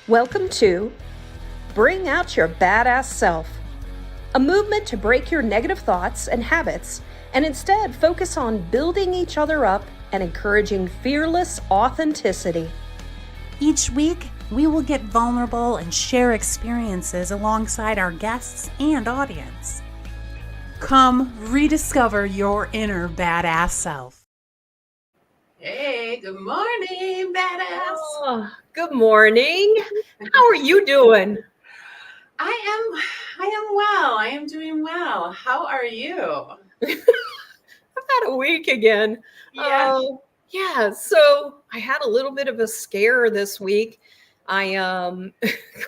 Welcome to Bring Out Your Badass Self, a movement to break your negative thoughts and habits and instead focus on building each other up and encouraging fearless authenticity. Each week, we will get vulnerable and share experiences alongside our guests and audience. Come rediscover your inner badass self. Hey, good morning, badass. Oh, good morning. How are you doing? I am well. I am doing well. How are you? I've had a week again. Yeah. Yeah, so I had a little bit of a scare this week. I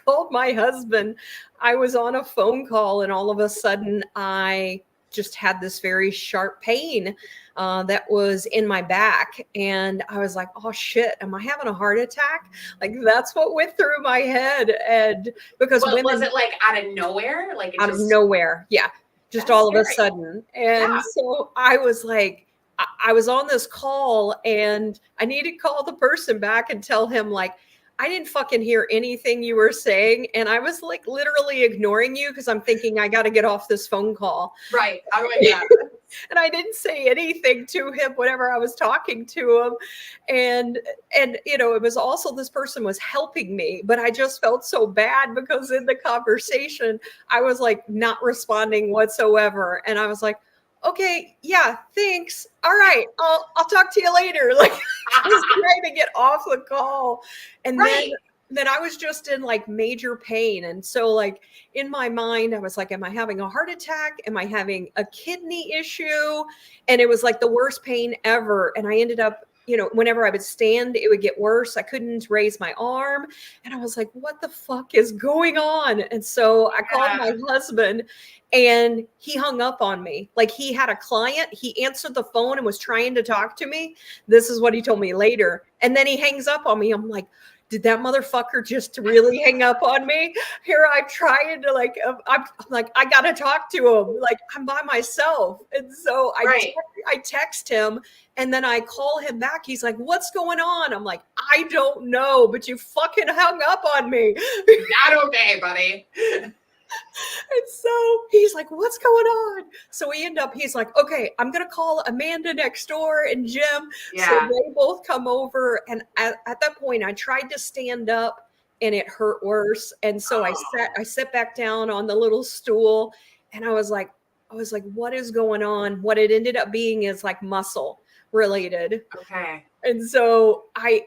called my husband. I was on a phone call and all of a sudden I just had this very sharp pain that was in my back. And I was like, oh shit, am I having a heart attack? Like that's what went through my head. And because was it like out of nowhere? Like out of nowhere. Yeah. Just all of a sudden. And so I was like, I was on this call and I needed to call the person back and tell him like, I didn't fucking hear anything you were saying. And I was like literally ignoring you because I'm thinking I got to get off this phone call. Right. And I didn't say anything to him whenever I was talking to him. And you know, it was also this person was helping me, but I just felt so bad because in the conversation, I was like not responding whatsoever. And I was like, okay, yeah, thanks. All right, I'll talk to you later. Like I was trying to get off the call. And then I was just in like major pain. And so like in my mind, I was like, am I having a heart attack? Am I having a kidney issue? And it was like the worst pain ever. And I ended up, you know, whenever I would stand, it would get worse. I couldn't raise my arm. And I was like, what the fuck is going on? And so I called my husband and he hung up on me. Like he had a client. He answered the phone and was trying to talk to me. This is what he told me later. And then he hangs up on me. I'm like, did that motherfucker just really hang up on me? Here I'm trying to like, I'm like, I got to talk to him. Like I'm by myself. And so I text him and then I call him back. He's like, what's going on? I'm like, I don't know, but you fucking hung up on me. Not okay, buddy. And so he's like, what's going on? So he's like, okay, I'm going to call Amanda next door and Jim. Yeah. So they both come over. And at that point, I tried to stand up and it hurt worse. And so I sat back down on the little stool and I was like, what is going on? What it ended up being is like muscle related. Okay. And so I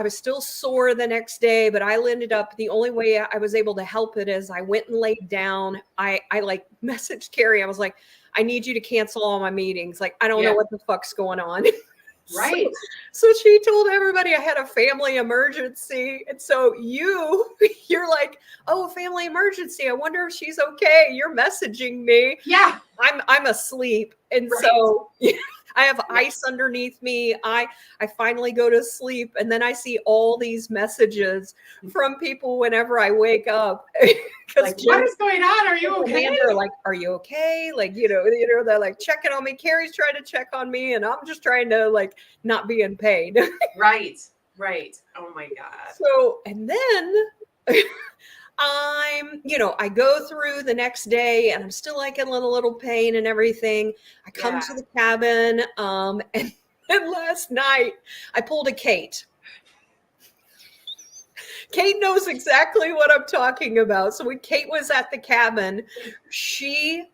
was still sore the next day, but I ended up, the only way I was able to help it is I went and laid down. I like messaged Carrie. I was like, I need you to cancel all my meetings. Like, I don't know what the fuck's going on. Right. So she told everybody I had a family emergency. And so you're like, oh, family emergency. I wonder if she's okay. You're messaging me. Yeah. I'm asleep. And so I have ice underneath me. I finally go to sleep and then I see all these messages from people whenever I wake up. Like, what is going on? Are you okay? They're like, are you okay? Like, you know, they're like checking on me. Carrie's trying to check on me and I'm just trying to like not be in pain. Right. Oh my God. So, and then I go through the next day and I'm still like in a little pain and everything. I come to the cabin. And last night I pulled a Cate. Kate knows exactly what I'm talking about. So when Kate was at the cabin, she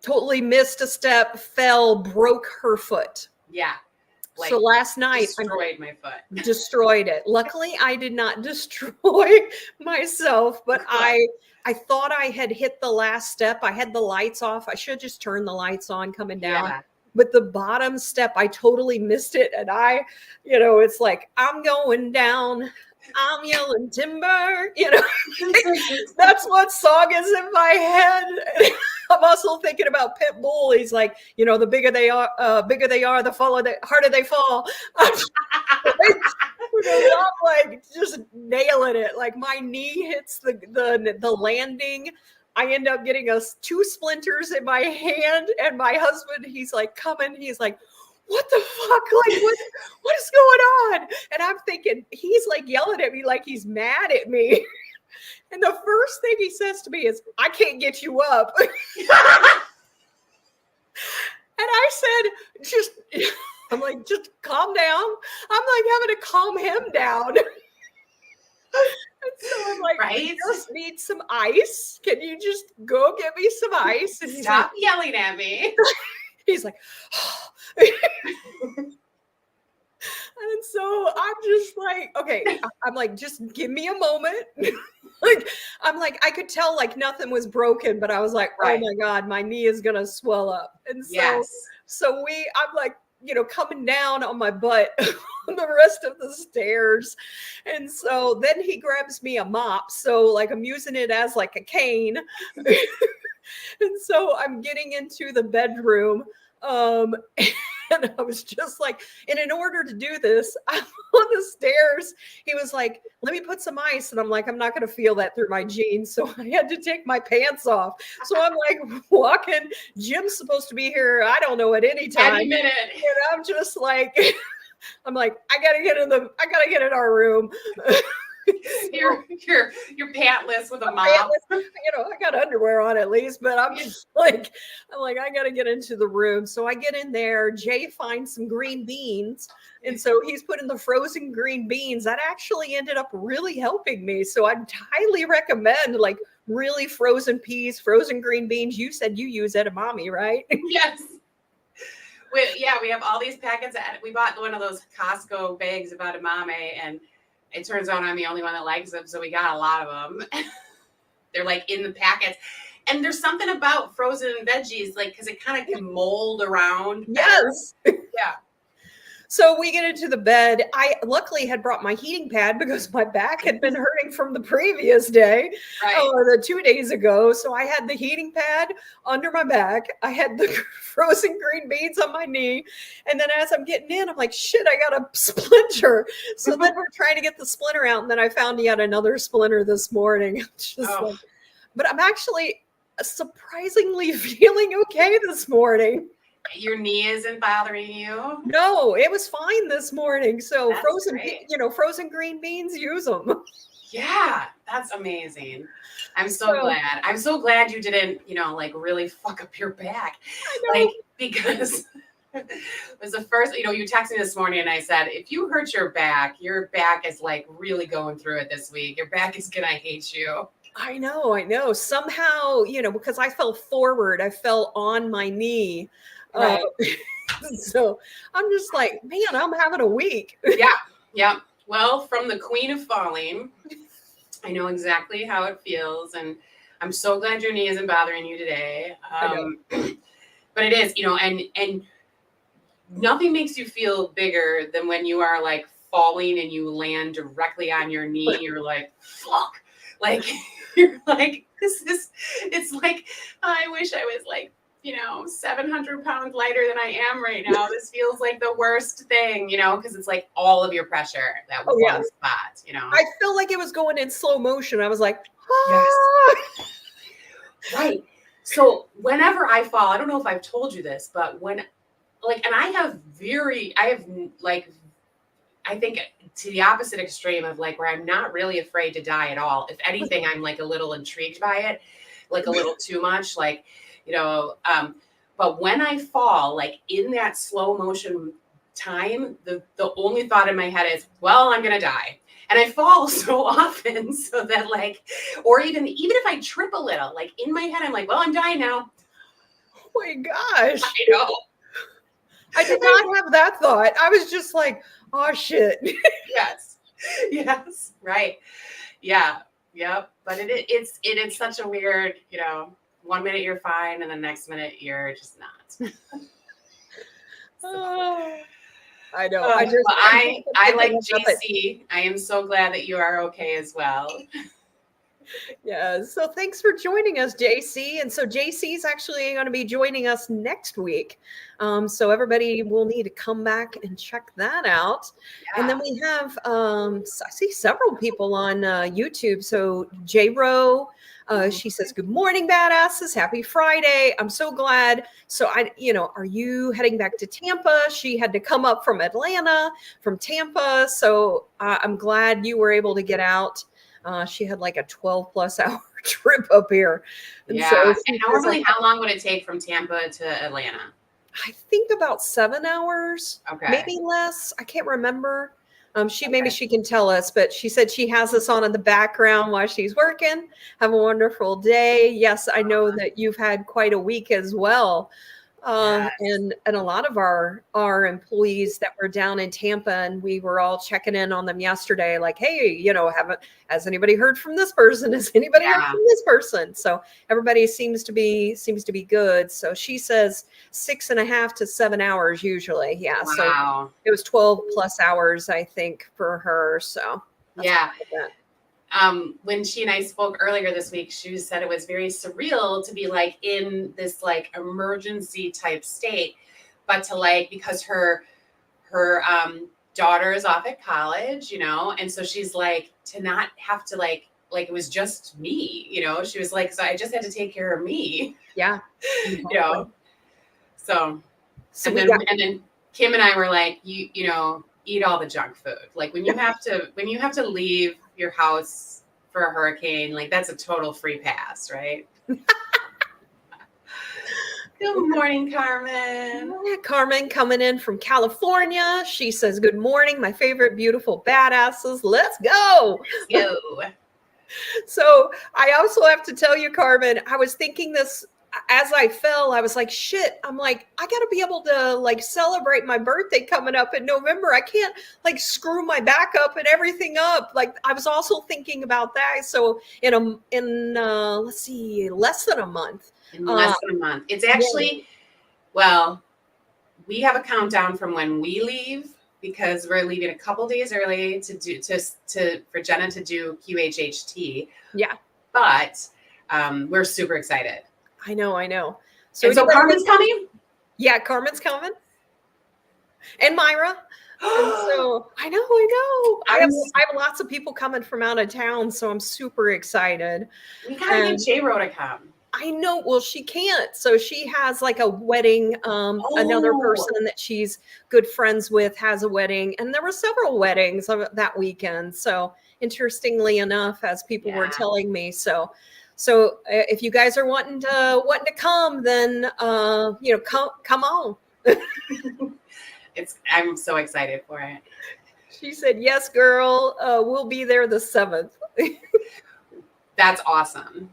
totally missed a step, fell, broke her foot. Yeah. Like, so last night, destroyed my foot. Destroyed it. Luckily, I did not destroy myself, but I thought I had hit the last step. I had the lights off. I should just turn the lights on coming down. Yeah. But the bottom step, I totally missed it. And it's like, I'm going down. I'm yelling timber, that's what song is in my head. I'm also thinking about Pitbull. He's like, the bigger they are, the harder they fall. I'm like just nailing it. Like my knee hits the landing. I end up getting 2 splinters in my hand, and my husband, he's like coming. He's like, what the fuck? Like, what is going on? And I'm thinking, he's like yelling at me like he's mad at me. And the first thing he says to me is, I can't get you up. And I said, I'm like, just calm down. I'm like having to calm him down. And so I'm like, I just need some ice. Can you just go get me some ice? And Stop yelling at me. He's like, and so I'm just like, okay, I'm like, just give me a moment. Like, I'm like, I could tell like nothing was broken, but I was like, oh my God, my knee is going to swell up. And so I'm like, coming down on my butt on the rest of the stairs. And so then he grabs me a mop. So like I'm using it as like a cane. And so I'm getting into the bedroom. And I was just like, and in order to do this, I'm on the stairs. He was like, let me put some ice. And I'm like, I'm not going to feel that through my jeans. So I had to take my pants off. So I'm like walking. Jim's supposed to be here, I don't know, at any time. Any minute. And I'm just like, I'm like, I gotta get in our room. You're pantless with a mop. I got underwear on at least, but I'm just like, I gotta get into the room. So I get in there. Jay finds some green beans, and so he's putting the frozen green beans. That actually ended up really helping me. So I'd highly recommend like really frozen peas, frozen green beans. You said you use edamame, right? Yes. We have all these packets. We bought one of those Costco bags of edamame, and it turns out I'm the only one that likes them, so we got a lot of them. They're like in the packets. And there's something about frozen veggies, like, because it kind of can mold around. Yes. Yeah. So we get into the bed. I luckily had brought my heating pad because my back had been hurting from the previous day, the 2 days ago. So I had the heating pad under my back. I had the frozen green beans on my knee. And then as I'm getting in, I'm like, shit, I got a splinter. So then we're trying to get the splinter out. And then I found yet another splinter this morning. But I'm actually surprisingly feeling okay this morning. Your knee isn't bothering you? No, it was fine this morning. So that's frozen green beans, use them. Yeah, that's amazing. I'm so glad. I'm so glad you didn't, like really fuck up your back. I know. Like, because it was the first, you texted me this morning and I said, if you hurt your back is like really going through it this week. Your back is gonna hate you. I know. Somehow, because I fell forward, I fell on my knee. Right. So I'm just like, man, I'm having a week. Yeah. Well, from the queen of falling, I know exactly how it feels. And I'm so glad your knee isn't bothering you today. But it is, and nothing makes you feel bigger than when you are like falling and you land directly on your knee. You're like, fuck. Like, you're like, it's like, I wish I was like, 700 pounds lighter than I am right now. This feels like the worst thing, because it's like all of your pressure that was one spot, I felt like it was going in slow motion. I was like, yes. Right. So whenever I fall, I don't know if I've told you this, but when and I think to the opposite extreme of like where I'm not really afraid to die at all. If anything, I'm like a little intrigued by it, like a little too much, like, but when I fall, like in that slow motion time, the only thought in my head is, well, I'm going to die. And I fall so often so that like, or even if I trip a little, like in my head, I'm like, well, I'm dying now. Oh my gosh. I know. I did not have that thought. I was just like, oh shit. Yes. Right. Yeah. Yep. But it is such a weird, 1 minute you're fine and the next minute you're just not. I know. I like JC. I am so glad that you are okay as well. Yeah. So thanks for joining us, JC. And so JC is actually going to be joining us next week. So everybody will need to come back and check that out. Yeah. And then we have, I see several people on YouTube. So J-Ro, She says, good morning, badasses. Happy Friday. I'm so glad. So are you heading back to Tampa? She had to come up from Atlanta, from Tampa. So I'm glad you were able to get out. She had like a 12 plus hour trip up here. And yeah. so And normally, how long would it take from Tampa to Atlanta? I think about 7 hours, Okay. maybe less. I can't remember. Maybe she can tell us, but she said she has us on in the background while she's working. Have a wonderful day. Yes, I know that you've had quite a week as well. Yes. And a lot of our employees that were down in Tampa, and we were all checking in on them yesterday, like, hey, has anybody heard from this person? Has anybody heard from this person? So everybody seems to be good. So she says 6.5 to 7 hours usually. Yeah. Wow. So it was 12 plus hours, I think, for her. So yeah. When she and I spoke earlier this week, she said it was very surreal to be like in this like emergency type state, but to like, because her daughter is off at college, and so she's like, to not have to like it was just me, she was like, so I just had to take care of me. Yeah. So and then Kim and I were like, eat all the junk food. Like when you have to leave your house for a hurricane, like that's a total free pass, right? Good morning, Carmen. Yeah, Carmen coming in from California. She says, good morning, my favorite beautiful badasses. Let's go. Let's go. So I also have to tell you, Carmen, I was thinking this as I fell. I was like, shit, I'm like, I got to be able to like celebrate my birthday coming up in November. I can't like screw my back up and everything up. Like I was also thinking about that. So in let's see, less than a month. In less than a month. It's actually, well, we have a countdown from when we leave because we're leaving a couple days early for Jenna to do QHHT. Yeah. But we're super excited. I know. So Carmen's coming? Yeah, Carmen's coming. And Myra. And so I know. I have lots of people coming from out of town, so I'm super excited. We gotta get J-Ro to come. I know. Well, she can't. So she has like a wedding. Another person that she's good friends with has a wedding. And there were several weddings that weekend. So interestingly enough, as people were telling me. So if you guys are wanting to come, then, come on. I'm so excited for it. She said, yes, girl, we'll be there the 7th. That's awesome.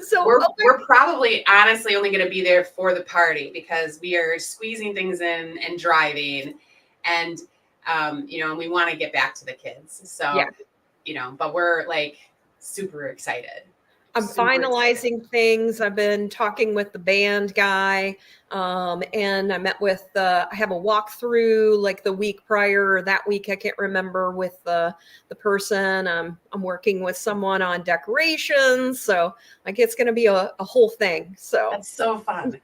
So we're probably honestly only going to be there for the party because we are squeezing things in and driving and, and we want to get back to the kids. So, but we're like super excited. I'm finalizing things. I've been talking with the band guy, and I met with I have a walkthrough like the week prior or that week. I can't remember with the person. I'm working with someone on decorations. So like it's going to be a whole thing. So that's so fun.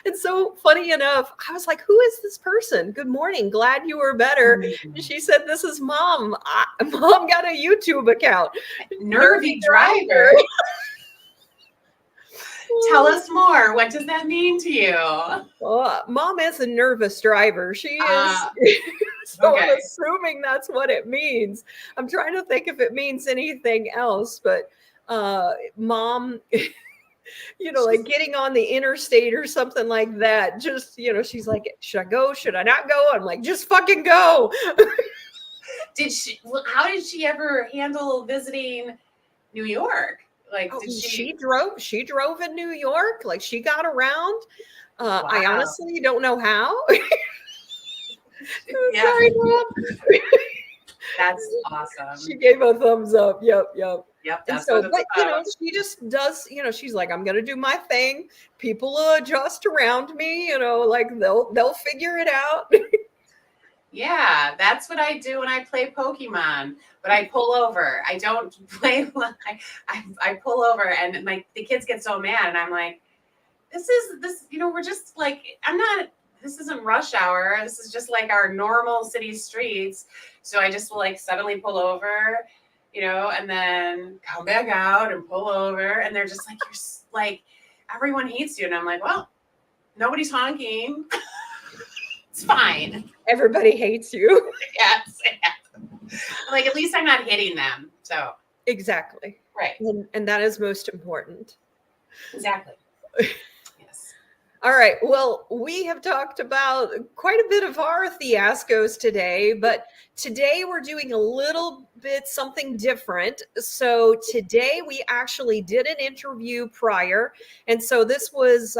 And so funny enough, I was like, who is this person? Good morning. Glad you were better. Mm-hmm. And she said, this is Mom. Mom got a YouTube account. Nervy driver. Tell us more. What does that mean to you? Well, Mom is a nervous driver. She is. So okay. I'm assuming that's what it means. I'm trying to think if it means anything else, but Mom... like getting on the interstate or something like that. Just, she's like, should I go? Should I not go? I'm like, just fucking go. How did she ever handle visiting New York? Like, she drove in New York. Like she got around. Wow. I honestly don't know how. Sorry, Mom. That's awesome. She gave a thumbs up. Yep. That's and so, but she just does, she's like, I'm going to do my thing. People will adjust around me, like they'll figure it out. Yeah, that's what I do when I play Pokemon, but I pull over. I don't play. I pull over and the kids get so mad and I'm like, this, we're just like, this isn't rush hour. This is just like our normal city streets. So I just will like suddenly pull over and then come back out and pull over. And they're just like, you're like, everyone hates you. And I'm like, well, nobody's honking. It's fine. Everybody hates you. Yes. Like, at least I'm not hitting them. So. Exactly. Right. And that is most important. Exactly. Yes. All right. Well, we have talked about quite a bit of our fiascos today, but today we're doing a little bit something different. So today we actually did an interview prior. And so this was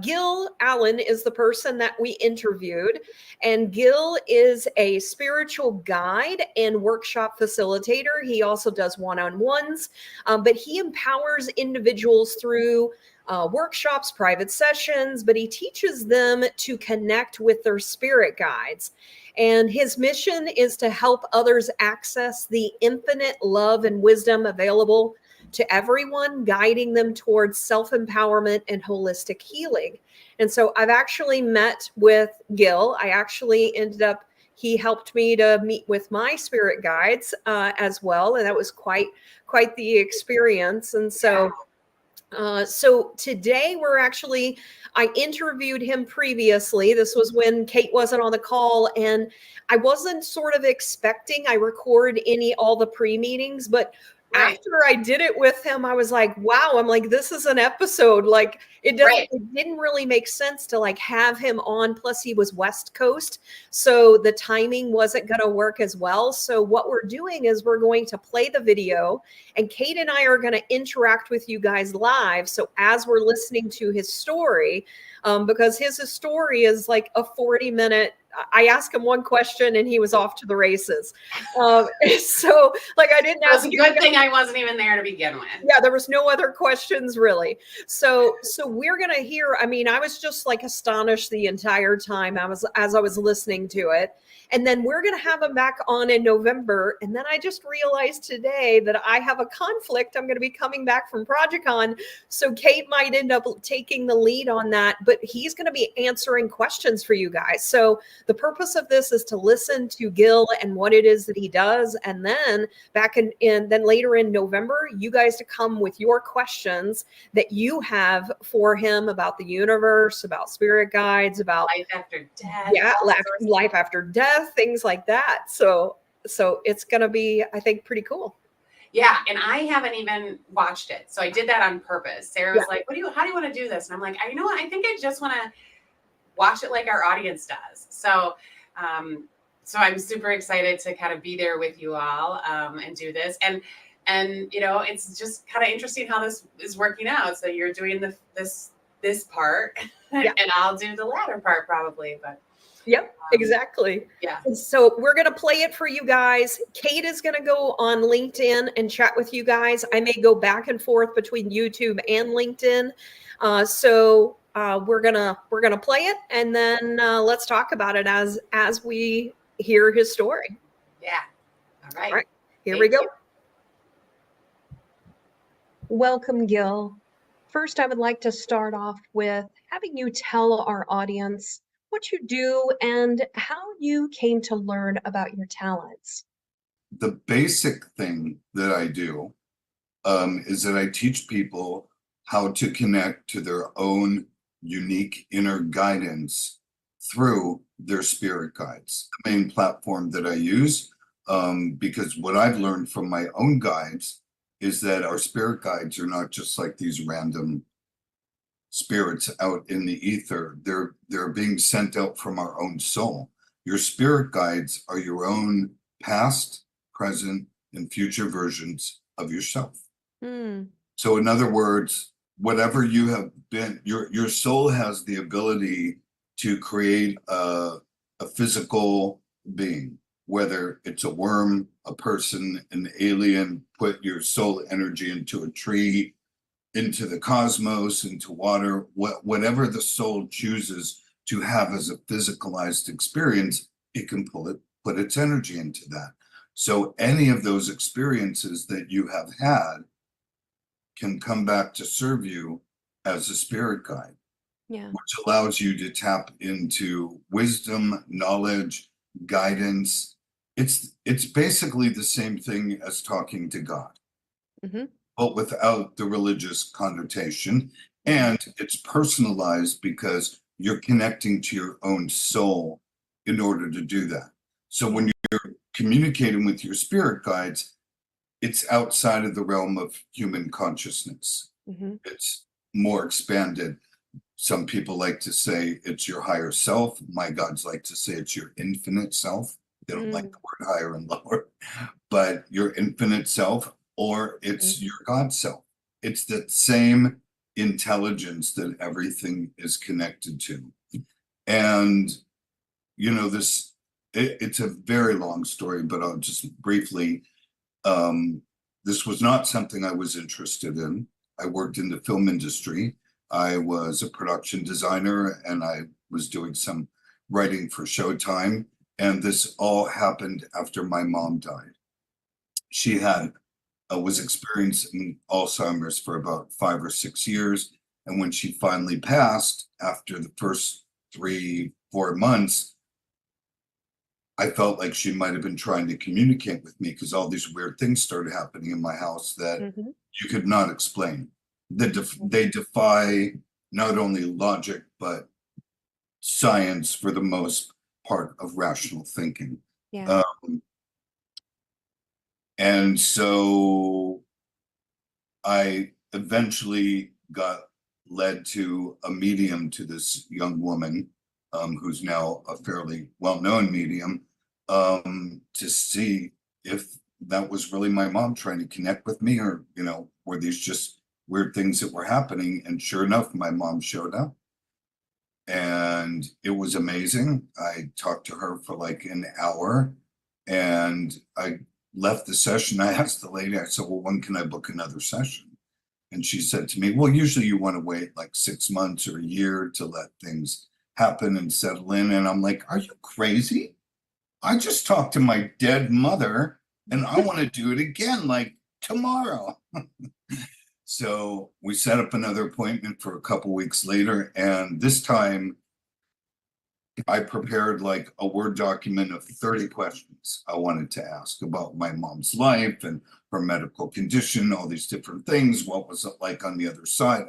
Gil Alan is the person that we interviewed, and Gil is a spiritual guide and workshop facilitator. He also does one-on-ones, but he empowers individuals through workshops, private sessions, but he teaches them to connect with their spirit guides. And his mission is to help others access the infinite love and wisdom available to everyone, guiding them towards self-empowerment and holistic healing. And so I've actually met with Gil. He helped me to meet with my spirit guides as well. And that was quite the experience. And so today I interviewed him previously. This was when Cate wasn't on the call, and I wasn't sort of expecting I record all the pre-meetings, but right. After I did it with him, I was like, wow, I'm like, this is an episode. Like it didn't really make sense to like have him on. Plus he was West Coast. So the timing wasn't going to work as well. So what we're doing is we're going to play the video, and Cate and I are going to interact with you guys live. So as we're listening to his story, because his story is like a 40-minute, I asked him one question and he was off to the races. So like I didn't ask. It's a good thing I wasn't even there to begin with. Yeah, there was no other questions really. So we're going to hear, I mean, I was just like astonished the entire time as I was listening to it. And then we're going to have him back on in November. And then I just realized today that I have a conflict. I'm going to be coming back from ProjectCon. So Cate might end up taking the lead on that, but he's going to be answering questions for you guys. So the purpose of this is to listen to Gil and what it is that he does. And then then later in November, you guys to come with your questions that you have for him about the universe, about spirit guides, about life after death. Yeah, life after death. Things like that. So it's going to be, I think, pretty cool. Yeah. And I haven't even watched it. So I did that on purpose. Sarah was like, how do you want to do this? And I'm like, you know what? I think I just want to watch it like our audience does. So I'm super excited to kind of be there with you all and do this. And it's just kind of interesting how this is working out. So you're doing this part and I'll do the latter part probably, but yep, exactly. Yeah. And so we're going to play it for you guys. Cate is going to go on LinkedIn and chat with you guys. I may go back and forth between YouTube and LinkedIn. We're gonna play it, and then let's talk about it as we hear his story. Yeah. All right. Here we go. Welcome, Gil. First, I would like to start off with having you tell our audience what you do and how you came to learn about your talents. The basic thing that I do is that I teach people how to connect to their own unique inner guidance through their spirit guides. The main platform that I use, because what I've learned from my own guides is that our spirit guides are not just like these random spirits out in the ether. They're being sent out from our own soul. Your spirit guides are your own past, present, and future versions of yourself. So in other words, whatever you have been, your soul has the ability to create a physical being, whether it's a worm, a person, an alien, put your soul energy into a tree, into the cosmos, into water, whatever the soul chooses to have as a physicalized experience, it can put its energy into that. So any of those experiences that you have had can come back to serve you as a spirit guide, which allows you to tap into wisdom, knowledge, guidance, it's basically the same thing as talking to God, Mm-hmm. but without the religious connotation. Mm-hmm. And it's personalized because you're connecting to your own soul in order to do that. So when you're communicating with your spirit guides, it's outside of the realm of human consciousness. Mm-hmm. It's more expanded. Some people like to say it's your higher self. My gods like to say it's your infinite self. They don't like the word higher and lower, but your infinite self, or it's your God self. It's that same intelligence that everything is connected to. And, it's a very long story, but I'll just briefly, this was not something I was interested in. I worked in the film industry. I was a production designer and I was doing some writing for Showtime. And this all happened after my mom died. She was experiencing Alzheimer's for about 5 or 6 years. And when she finally passed, after the first 3, 4 months, I felt like she might have been trying to communicate with me because all these weird things started happening in my house that Mm-hmm. you could not explain. They defy not only logic, but science for the most part of rational thinking. Yeah. And so I eventually got led to a medium, to this young woman, who's now a fairly well-known medium, to see if that was really my mom trying to connect with me, or, were these just weird things that were happening. And sure enough, my mom showed up and it was amazing. I talked to her for like an hour and I left the session. I asked the lady, I said, well, when can I book another session? And she said to me, well, usually you want to wait like 6 months or a year to let things happen and settle in. And I'm like, are you crazy? I just talked to my dead mother and I want to do it again, like tomorrow. So we set up another appointment for a couple weeks later. And this time I prepared like a Word document of 30 questions I wanted to ask about my mom's life and her medical condition, all these different things. What was it like on the other side?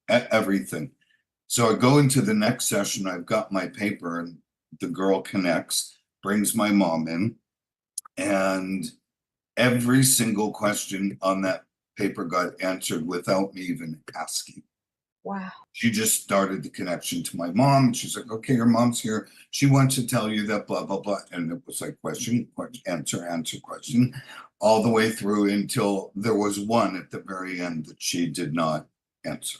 Everything. So I go into the next session. I've got my paper and the girl connects, brings my mom in, and every single question on that paper got answered without me even asking. Wow. She just started the connection to my mom. She's like, okay, your mom's here. She wants to tell you that blah, blah, blah. And it was like question, answer, question, all the way through until there was one at the very end that she did not answer.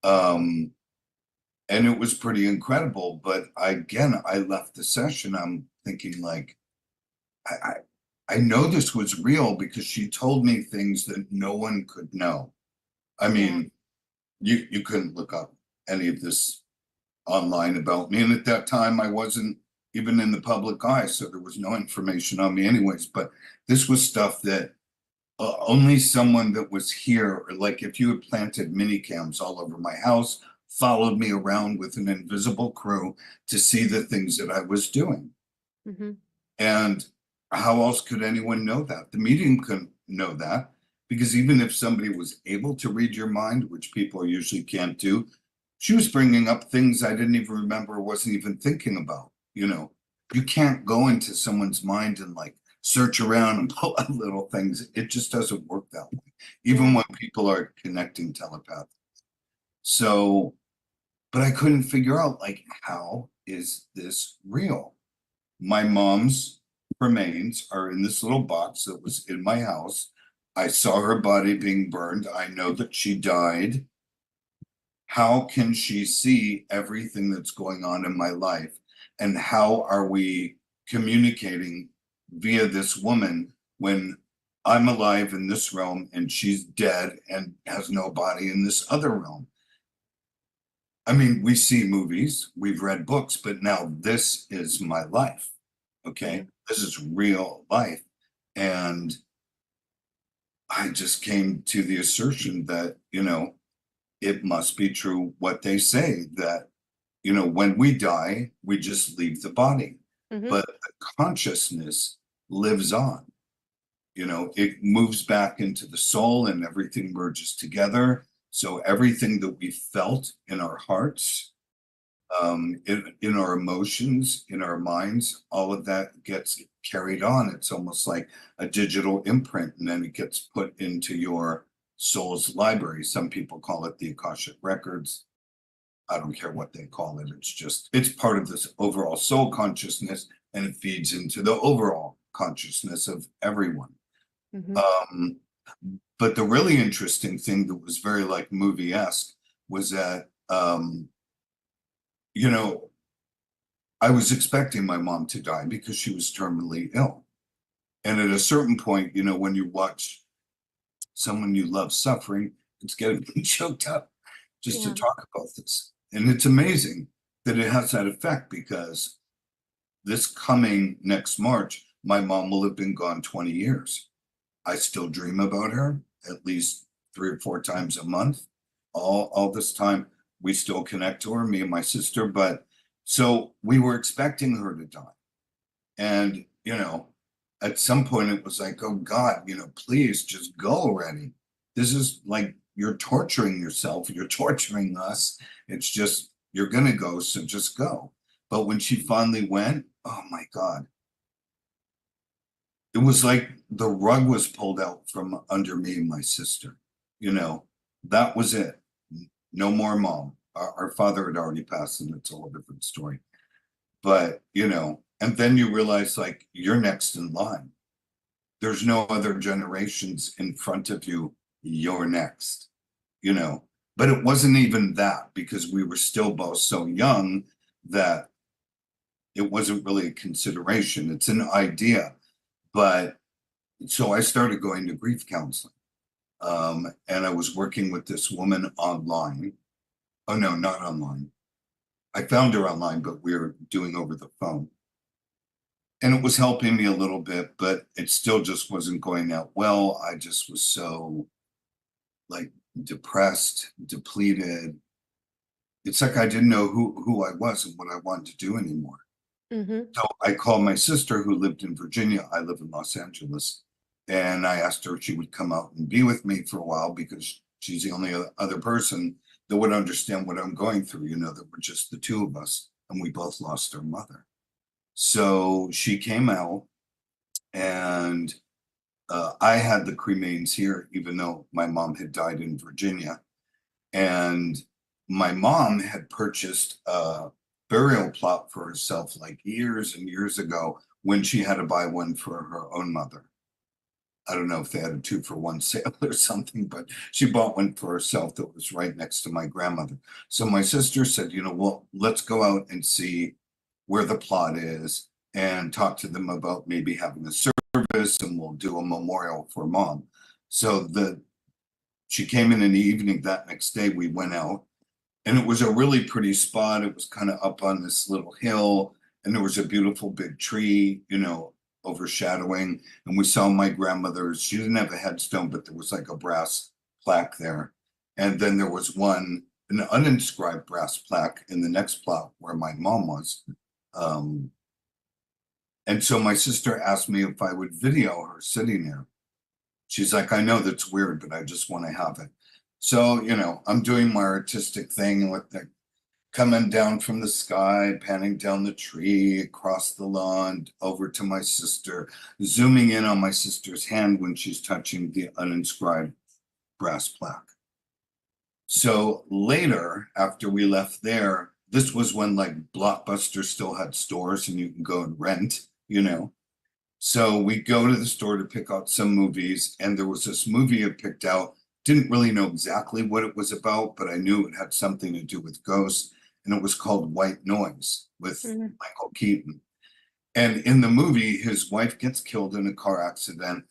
And it was pretty incredible. But I left the session. I'm thinking like, I know this was real because she told me things that no one could know. I mean, you couldn't look up any of this online about me. And at that time, I wasn't even in the public eye. So there was no information on me anyways. But this was stuff that only someone that was here, or like if you had planted mini cams all over my house, followed me around with an invisible crew to see the things that I was doing. Mm-hmm. And how else could anyone know that? The medium couldn't know that, because even if somebody was able to read your mind, which people usually can't do, she was bringing up things I didn't even remember, wasn't even thinking about. You can't go into someone's mind and like search around and pull out little things. It just doesn't work that way, even when people are connecting telepathically. So, but I couldn't figure out like, how is this real? My mom's remains are in this little box that was in my house. I saw her body being burned. I know that she died. How can she see everything that's going on in my life? And how are we communicating via this woman when I'm alive in this realm and she's dead and has no body in this other realm? I mean, we see movies, we've read books, but now this is my life. Okay, this is real life. And I just came to the assertion that, it must be true what they say, that, when we die, we just leave the body. Mhm. but the consciousness lives on. You know, it moves back into the soul and everything merges together. So everything that we felt in our hearts, in our emotions, in our minds, all of that gets carried on. It's almost like a digital imprint, and then it gets put into your soul's library. Some people call it the Akashic Records. I don't care what they call it. It's just, it's part of this overall soul consciousness, and it feeds into the overall consciousness of everyone. Mhm. Um, but the really interesting thing that was very like movie-esque was that, you know, I was expecting my mom to die because she was terminally ill. And at a certain point, you know, when you watch someone you love suffering, it's getting me choked up just to Yeah. talk about this. And it's amazing that it has that effect, because this coming next March, my mom will have been gone 20 years. I still dream about her at least 3 or 4 times a month. All this time, we still connect to her, me and my sister. But so we were expecting her to die. And, you know, at some point it was like, oh God, you know, please just go already. This is like, you're torturing yourself, you're torturing us. It's just, you're gonna go, so just go. But when she finally went, oh my God, it was like the rug was pulled out from under me and my sister. You know, that was it. No more mom. Our father had already passed, and it's a whole different story. But, you know, and then you realize like you're next in line. There's no other generations in front of you. You're next, you know. But it wasn't even that, because we were still both so young that it wasn't really a consideration. It's an idea. But so I started going to grief counseling. And I was working with this woman online. Oh, no, not online. I found her online, but we were doing over the phone. And it was helping me a little bit, but it still just wasn't going out well. I just was so like depressed, depleted. It's like I didn't know who I was and what I wanted to do anymore. Mhm. So I called my sister, who lived in Virginia. I live in Los Angeles. And I asked her if she would come out and be with me for a while, because she's the only other person that would understand what I'm going through, you know, that we're just the two of us, and we both lost our mother. So she came out, and I had the cremains here, even though my mom had died in Virginia. And my mom had purchased a burial plot for herself like years and years ago, when she had to buy one for her own mother. I don't know if they had a 2-for-1 sale or something, but she bought one for herself that was right next to my grandmother. So my sister said, you know, well, let's go out and see where the plot is and talk to them about maybe having a service, and we'll do a memorial for mom. So she came in the evening that next day. We went out, and it was a really pretty spot. It was kind of up on this little hill, and there was a beautiful big tree, you know, overshadowing. And we saw my grandmother's, she didn't have a headstone, but there was like a brass plaque there. And then there was an uninscribed brass plaque in the next plot where my mom was. And so my sister asked me if I would video her sitting there. She's like, I know that's weird, but I just want to have it. So, you know, I'm doing my artistic thing with the coming down from the sky, panning down the tree, across the lawn, over to my sister, zooming in on my sister's hand when she's touching the uninscribed brass plaque. So later, after we left there, this was when like Blockbuster still had stores and you can go and rent, you know. So we go to the store to pick out some movies, and there was this movie I picked out. Didn't really know exactly what it was about, but I knew it had something to do with ghosts, and it was called White Noise with Mhm. Michael Keaton. And in the movie, his wife gets killed in a car accident,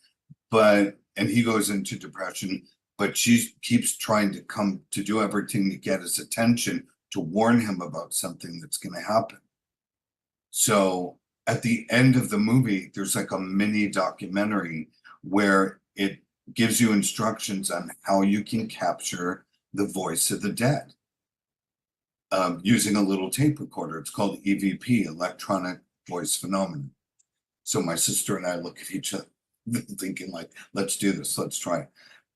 and he goes into depression, but she keeps trying to come to do everything to get his attention, to warn him about something that's going to happen. So at the end of the movie, there's like a mini documentary where it gives you instructions on how you can capture the voice of the dead, using a little tape recorder. It's called EVP, electronic voice phenomenon. So my sister and I look at each other thinking like, let's do this, let's try it.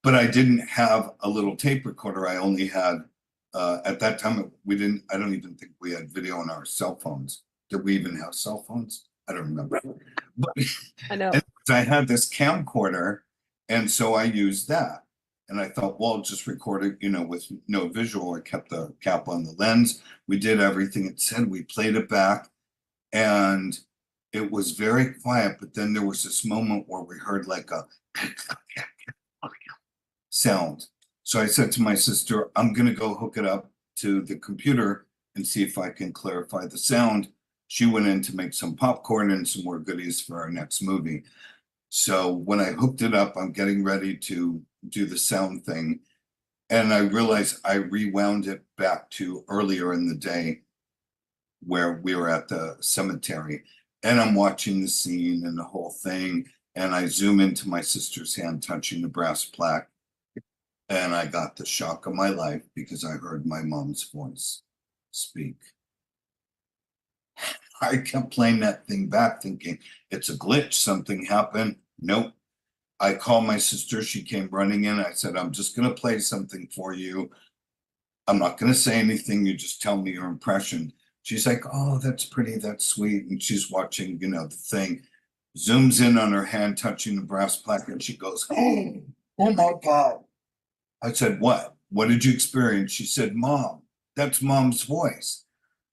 But I didn't have a little tape recorder. I only had, at that time, I don't even think we had video on our cell phones. Did we even have cell phones? I don't remember. But I know. I had this camcorder, and so I used that. And I thought, well, just record it, with no visual. I kept the cap on the lens. We did everything it said. We played it back, and it was very quiet. But then there was this moment where we heard like a sound. So I said to my sister, I'm going to go hook it up to the computer and see if I can clarify the sound. She went in to make some popcorn and some more goodies for our next movie. So when I hooked it up, I'm getting ready to do the sound thing. And I realized I rewound it back to earlier in the day where we were at the cemetery. And I'm watching the scene and the whole thing. And I zoom into my sister's hand touching the brass plaque. And I got the shock of my life because I heard my mom's voice speak. I kept playing that thing back thinking it's a glitch, something happened. Nope. I called my sister. She came running in. I said, I'm just going to play something for you. I'm not going to say anything. You just tell me your impression. She's like, oh, that's pretty. That's sweet. And she's watching, the thing. Zooms in on her hand touching the brass plaque. And she goes, oh my God. I said, what? What did you experience? She said, Mom, that's Mom's voice.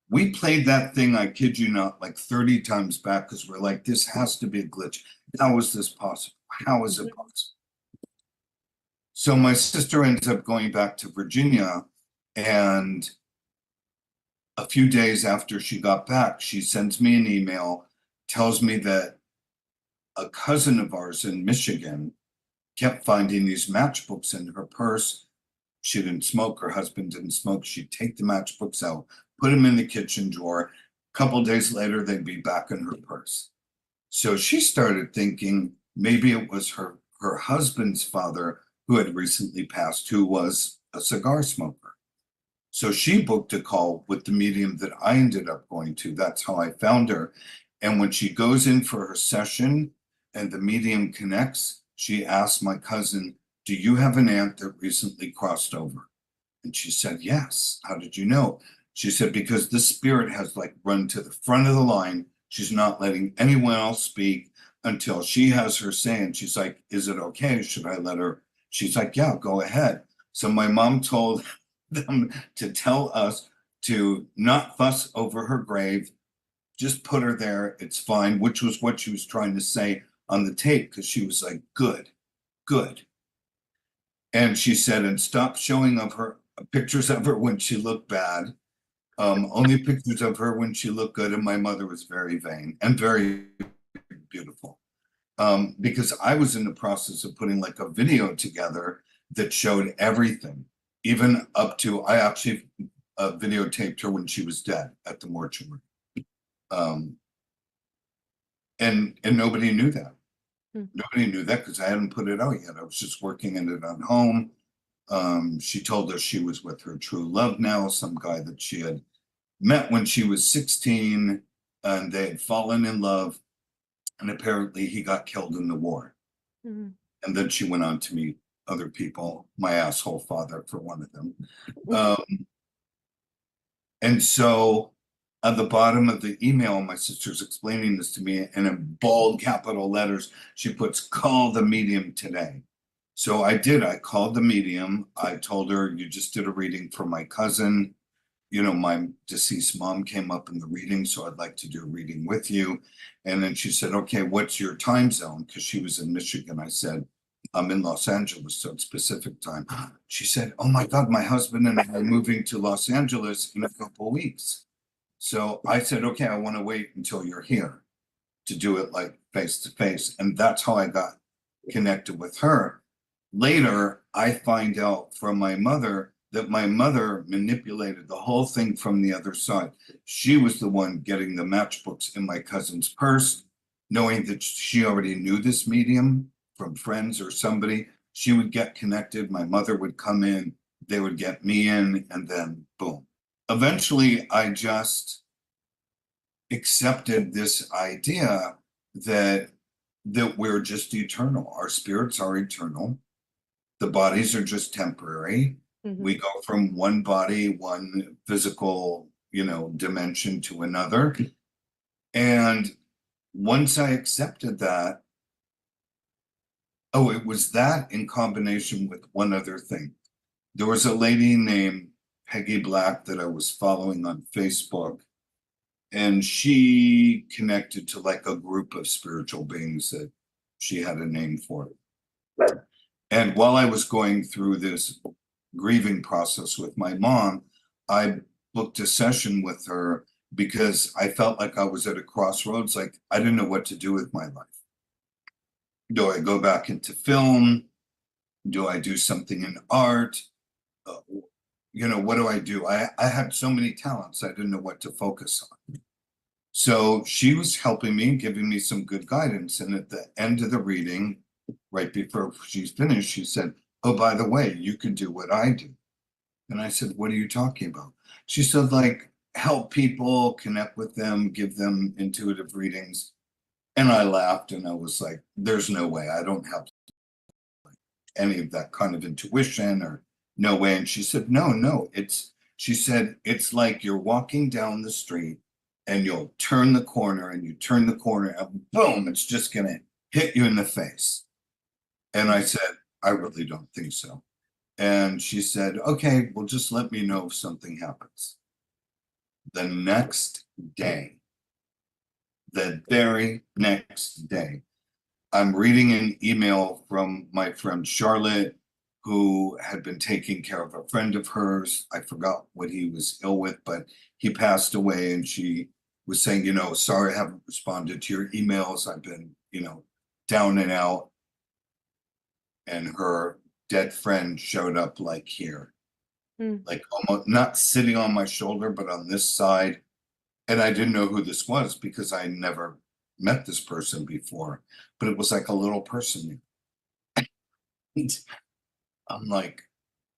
We played that thing, I kid you not, like 30 times back because we're like, this has to be a glitch. How is this possible? How is it possible? So my sister ends up going back to Virginia, and a few days after she got back, she sends me an email, tells me that a cousin of ours in Michigan kept finding these matchbooks in her purse. She didn't smoke, her husband didn't smoke. She'd take the matchbooks out, put them in the kitchen drawer. A couple days later, they'd be back in her purse. So she started thinking maybe it was her husband's father who had recently passed, who was a cigar smoker. So she booked a call with the medium that I ended up going to. That's how I found her. And when she goes in for her session and the medium connects, she asked my cousin, do you have an aunt that recently crossed over? And she said, yes. How did you know? She said, because the spirit has like run to the front of the line. She's not letting anyone else speak until she has her say. And she's like, is it okay? Should I let her? She's like, yeah, go ahead. So my mom told them to tell us to not fuss over her grave. Just put her there. It's fine, which was what she was trying to say on the tape, because she was like, good. And she said, and stop showing of her pictures of her when she looked bad. Only pictures of her when she looked good. And my mother was very vain and very beautiful. Because I was in the process of putting like a video together that showed everything, even up to, I actually videotaped her when she was dead at the mortuary. And nobody knew that. Nobody knew that because I hadn't put it out yet. I was just working in it on home. She told us she was with her true love now, some guy that she had met when she was 16, and they had fallen in love. And apparently he got killed in the war. Mm-hmm. And then she went on to meet other people, my asshole father for one of them. And so at the bottom of the email, my sister's explaining this to me, and in bold capital letters, she puts, call the medium today. So I did. I called the medium. I told her, you just did a reading for my cousin. My deceased mom came up in the reading, so I'd like to do a reading with you. And then she said, okay, what's your time zone? Because she was in Michigan. I said, I'm in Los Angeles, so it's Pacific time. She said, oh my God, my husband and I are moving to Los Angeles in a couple of weeks. So I said, okay, I want to wait until you're here to do it like face to face. And that's how I got connected with her. Later, I find out from my mother that my mother manipulated the whole thing from the other side. She was the one getting the matchbooks in my cousin's purse, knowing that she already knew this medium from friends or somebody. She would get connected. My mother would come in, they would get me in, and then boom. Eventually, I just accepted this idea that we're just eternal. Our spirits are eternal. The bodies are just temporary. We go from one body, one physical, dimension to another. And once I accepted that, it was that in combination with one other thing. There was a lady named Peggy Black that I was following on Facebook, and she connected to like a group of spiritual beings that she had a name for. And while I was going through this grieving process with my mom, I booked a session with her because I felt like I was at a crossroads. Like, I didn't know what to do with my life. Do I go back into film? Do I do something in art? What do I do? I had so many talents, I didn't know what to focus on. So she was helping me, giving me some good guidance. And at the end of the reading, right before she's finished, she said, "Oh, by the way, you can do what I do." And I said, "What are you talking about?" She said, like, help people, connect with them, give them intuitive readings. And I laughed and I was like, there's no way. I don't have any of that kind of intuition, or no way. And she said, no, she said, it's like you're walking down the street and you'll turn the corner and you turn the corner and boom, it's just going to hit you in the face. And I said, I really don't think so. And she said, okay, well, just let me know if something happens. The next day, the very next day, I'm reading an email from my friend Charlotte, who had been taking care of a friend of hers. I forgot what he was ill with, but he passed away. And she was saying, sorry, I haven't responded to your emails. I've been, down and out. And her dead friend showed up like here, like almost not sitting on my shoulder, but on this side. And I didn't know who this was because I never met this person before, but it was like a little person. I'm like,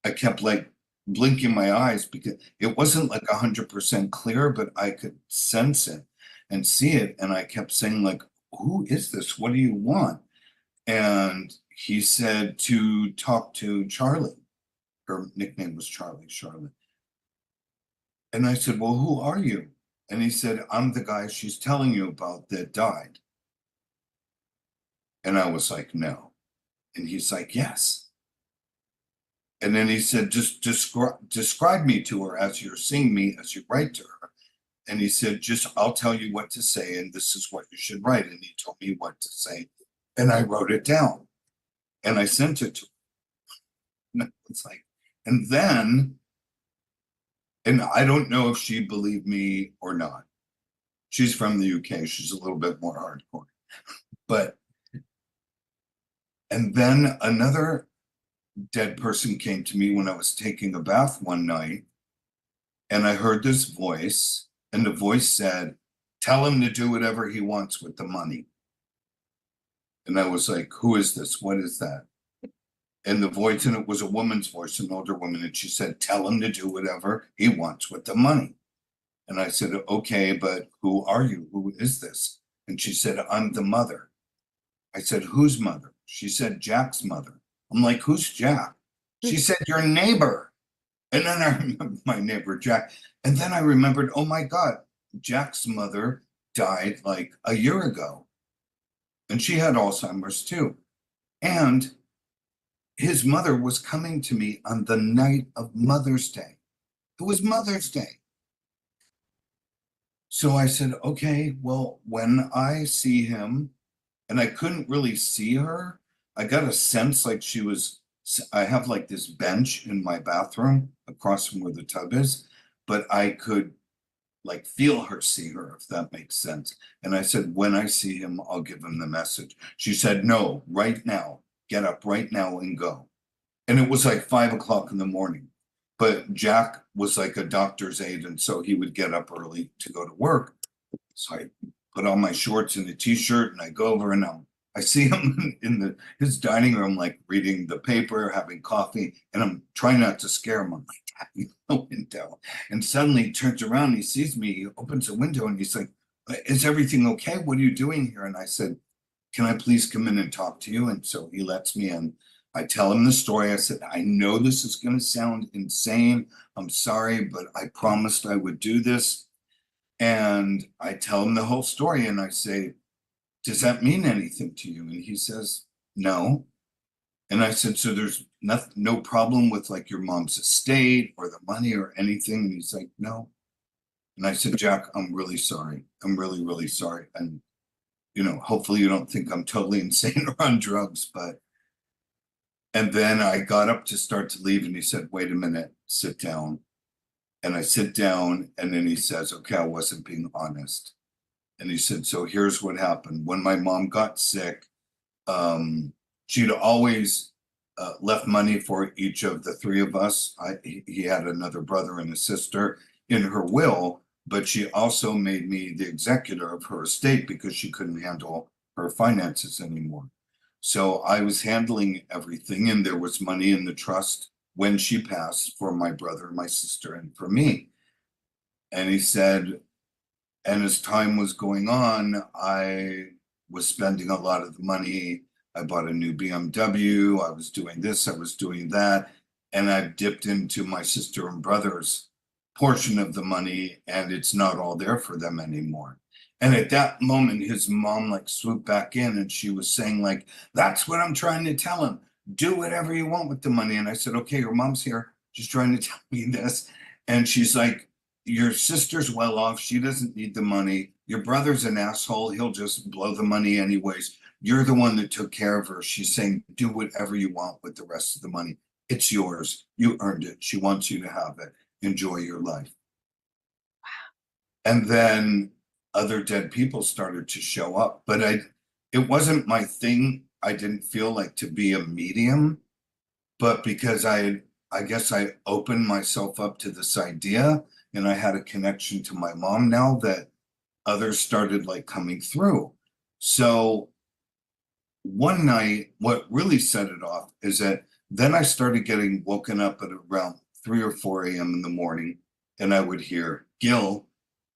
I kept like blinking my eyes because it wasn't like 100% clear, but I could sense it and see it. And I kept saying like, who is this? What do you want? And he said to talk to Charlie. Her nickname was Charlotte. And I said, well, who are you? And he said, I'm the guy she's telling you about that died. And I was like, no. And he's like, yes. And then he said, just describe me to her as you're seeing me, as you write to her. And he said, I'll tell you what to say, and this is what you should write. And he told me what to say. And I wrote it down. And I sent it to her. And it's like, and then, and I don't know if she believed me or not. She's from the UK. She's a little bit more hardcore. But, and then another dead person came to me when I was taking a bath one night. And I heard this voice, and the voice said, tell him to do whatever he wants with the money. And I was like, who is this? What is that? And the voice, and it was a woman's voice, an older woman. And she said, tell him to do whatever he wants with the money. And I said, okay, but who are you? Who is this? And she said, I'm the mother. I said, whose mother? She said, Jack's mother. I'm like, who's Jack? She said, your neighbor. And then I remembered my neighbor, Jack. And then I remembered, oh my God, Jack's mother died like a year ago. And she had Alzheimer's too. And his mother was coming to me on the night of Mother's Day. It was Mother's Day. So I said, okay, well, when I see him, and I couldn't really see her, I got a sense like she was, I have like this bench in my bathroom across from where the tub is, but I could like feel her, see her, if that makes sense. And I said, when I see him, I'll give him the message. She said, no, right now, get up right now and go. And it was like 5 o'clock in the morning, but Jack was like a doctor's aide. And so he would get up early to go to work. So I put on my shorts and a t-shirt and I go over and I see him in his dining room, like reading the paper, having coffee, and I'm trying not to scare him. I'm like tapping the window, and suddenly he turns around, he sees me, he opens the window, and he's like, is everything okay? What are you doing here? And I said, can I please come in and talk to you? And so he lets me in. I tell him the story. I said, I know this is going to sound insane. I'm sorry, but I promised I would do this. And I tell him the whole story and I say, does that mean anything to you? And he says, no. And I said, so there's no problem with like your mom's estate or the money or anything? And he's like, no. And I said, Jack, I'm really sorry. I'm really, really sorry. And, hopefully you don't think I'm totally insane or on drugs, but. And then I got up to start to leave and he said, wait a minute, sit down. And I sit down and then he says, okay, I wasn't being honest. And he said, so here's what happened. When my mom got sick, she'd always left money for each of the three of us. He had another brother and a sister in her will, but she also made me the executor of her estate because she couldn't handle her finances anymore. So I was handling everything and there was money in the trust when she passed for my brother, my sister, and for me. And he said, and as time was going on, I was spending a lot of the money. I bought a new BMW. I was doing this, I was doing that. And I've dipped into my sister and brother's portion of the money and it's not all there for them anymore. And at that moment, his mom like swooped back in and she was saying like, that's what I'm trying to tell him. Do whatever you want with the money. And I said, okay, your mom's here. She's trying to tell me this. And she's like, your sister's well off. She doesn't need the money. Your brother's an asshole. He'll just blow the money anyways. You're the one that took care of her. She's saying, do whatever you want with the rest of the money. It's yours. You earned it. She wants you to have it. Enjoy your life. And then other dead people started to show up, but it wasn't my thing. I didn't feel like to be a medium, but because I guess I opened myself up to this idea and I had a connection to my mom now that others started like coming through. So one night, what really set it off is that then I started getting woken up at around 3 or 4 a.m. in the morning and I would hear, Gil,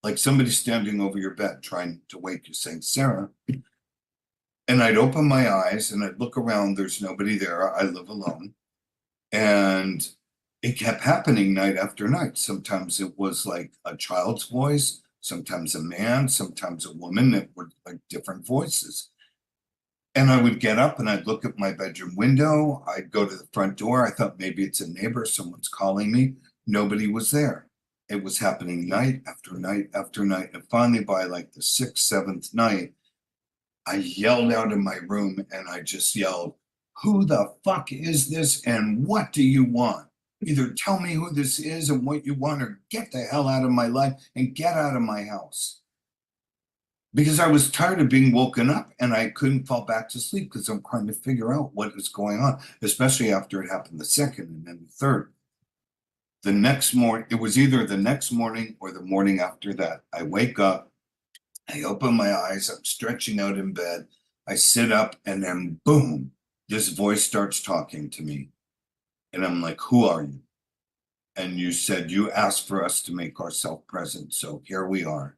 like somebody standing over your bed trying to wake you, saying, Sarah. And I'd open my eyes and I'd look around, there's nobody there, I live alone. And it kept happening night after night. Sometimes it was like a child's voice, sometimes a man, sometimes a woman, that were like different voices. And I would get up and I'd look at my bedroom window, I'd go to the front door, I thought maybe it's a neighbor, someone's calling me, nobody was there. It was happening night after night after night. And finally, by like the 6th, 7th night, I yelled out in my room and I just yelled, who the fuck is this and what do you want? Either tell me who this is and what you want or get the hell out of my life and get out of my house. Because I was tired of being woken up and I couldn't fall back to sleep because I'm trying to figure out what is going on, especially after it happened the second and then the third. The next morning, it was either the next morning or the morning after that. I wake up, I open my eyes, I'm stretching out in bed, I sit up and then boom, this voice starts talking to me. And I'm like, who are you? And you said, you asked for us to make ourselves present. So here we are.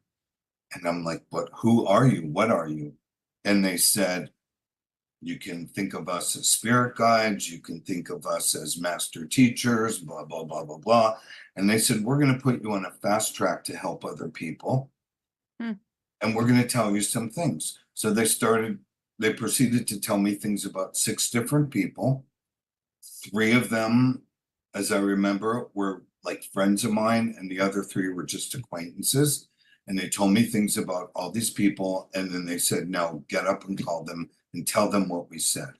And I'm like, but who are you? What are you? And they said, you can think of us as spirit guides. You can think of us as master teachers, blah, blah, blah, blah, blah. And they said, we're going to put you on a fast track to help other people. And we're going to tell you some things. So they proceeded to tell me things about 6 different people. 3 of them, as I remember, were like friends of mine, and the other 3 were just acquaintances. And they told me things about all these people. And then they said, no, get up and call them and tell them what we said.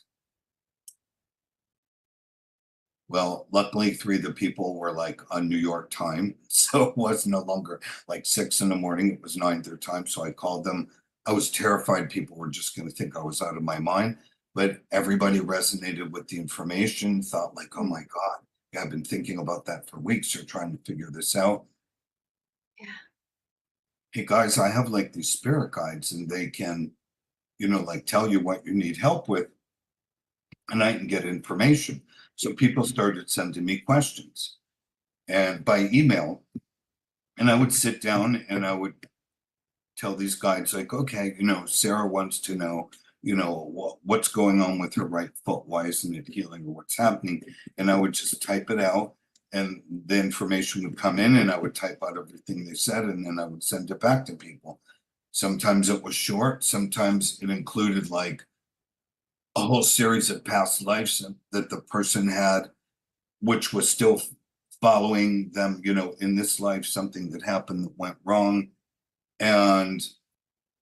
Well, luckily 3 of the people were like on New York time. So it was no longer like 6 in the morning, it was 9 their time. So I called them. I was terrified people were just going to think I was out of my mind, but everybody resonated with the information, thought like, oh my God, yeah, I've been thinking about that for weeks. They're trying to figure this out. Yeah. Hey guys, I have like these spirit guides and they can, like tell you what you need help with and I can get information. So people started sending me questions and by email, and I would sit down and I would tell these guides like, okay, Sarah wants to know, what's going on with her right foot. Why isn't it healing, or what's happening? And I would just type it out, and the information would come in, and I would type out everything they said, and then I would send it back to people. Sometimes it was short. Sometimes it included like a whole series of past lives that the person had, which was still following them, in this life, something that happened that went wrong. And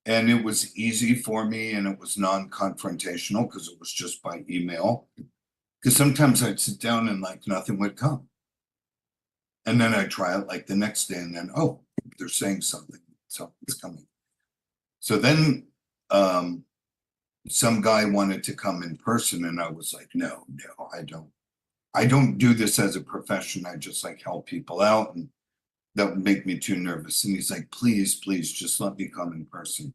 it was easy for me, and it was non-confrontational because it was just by email. Because sometimes I'd sit down and like nothing would come. And then I'd try it like the next day, and then, oh, they're saying something. Something's coming. So then some guy wanted to come in person, and I was like, no, I don't do this as a profession. I just like help people out, and that would make me too nervous. And he's like, please, just let me come in person.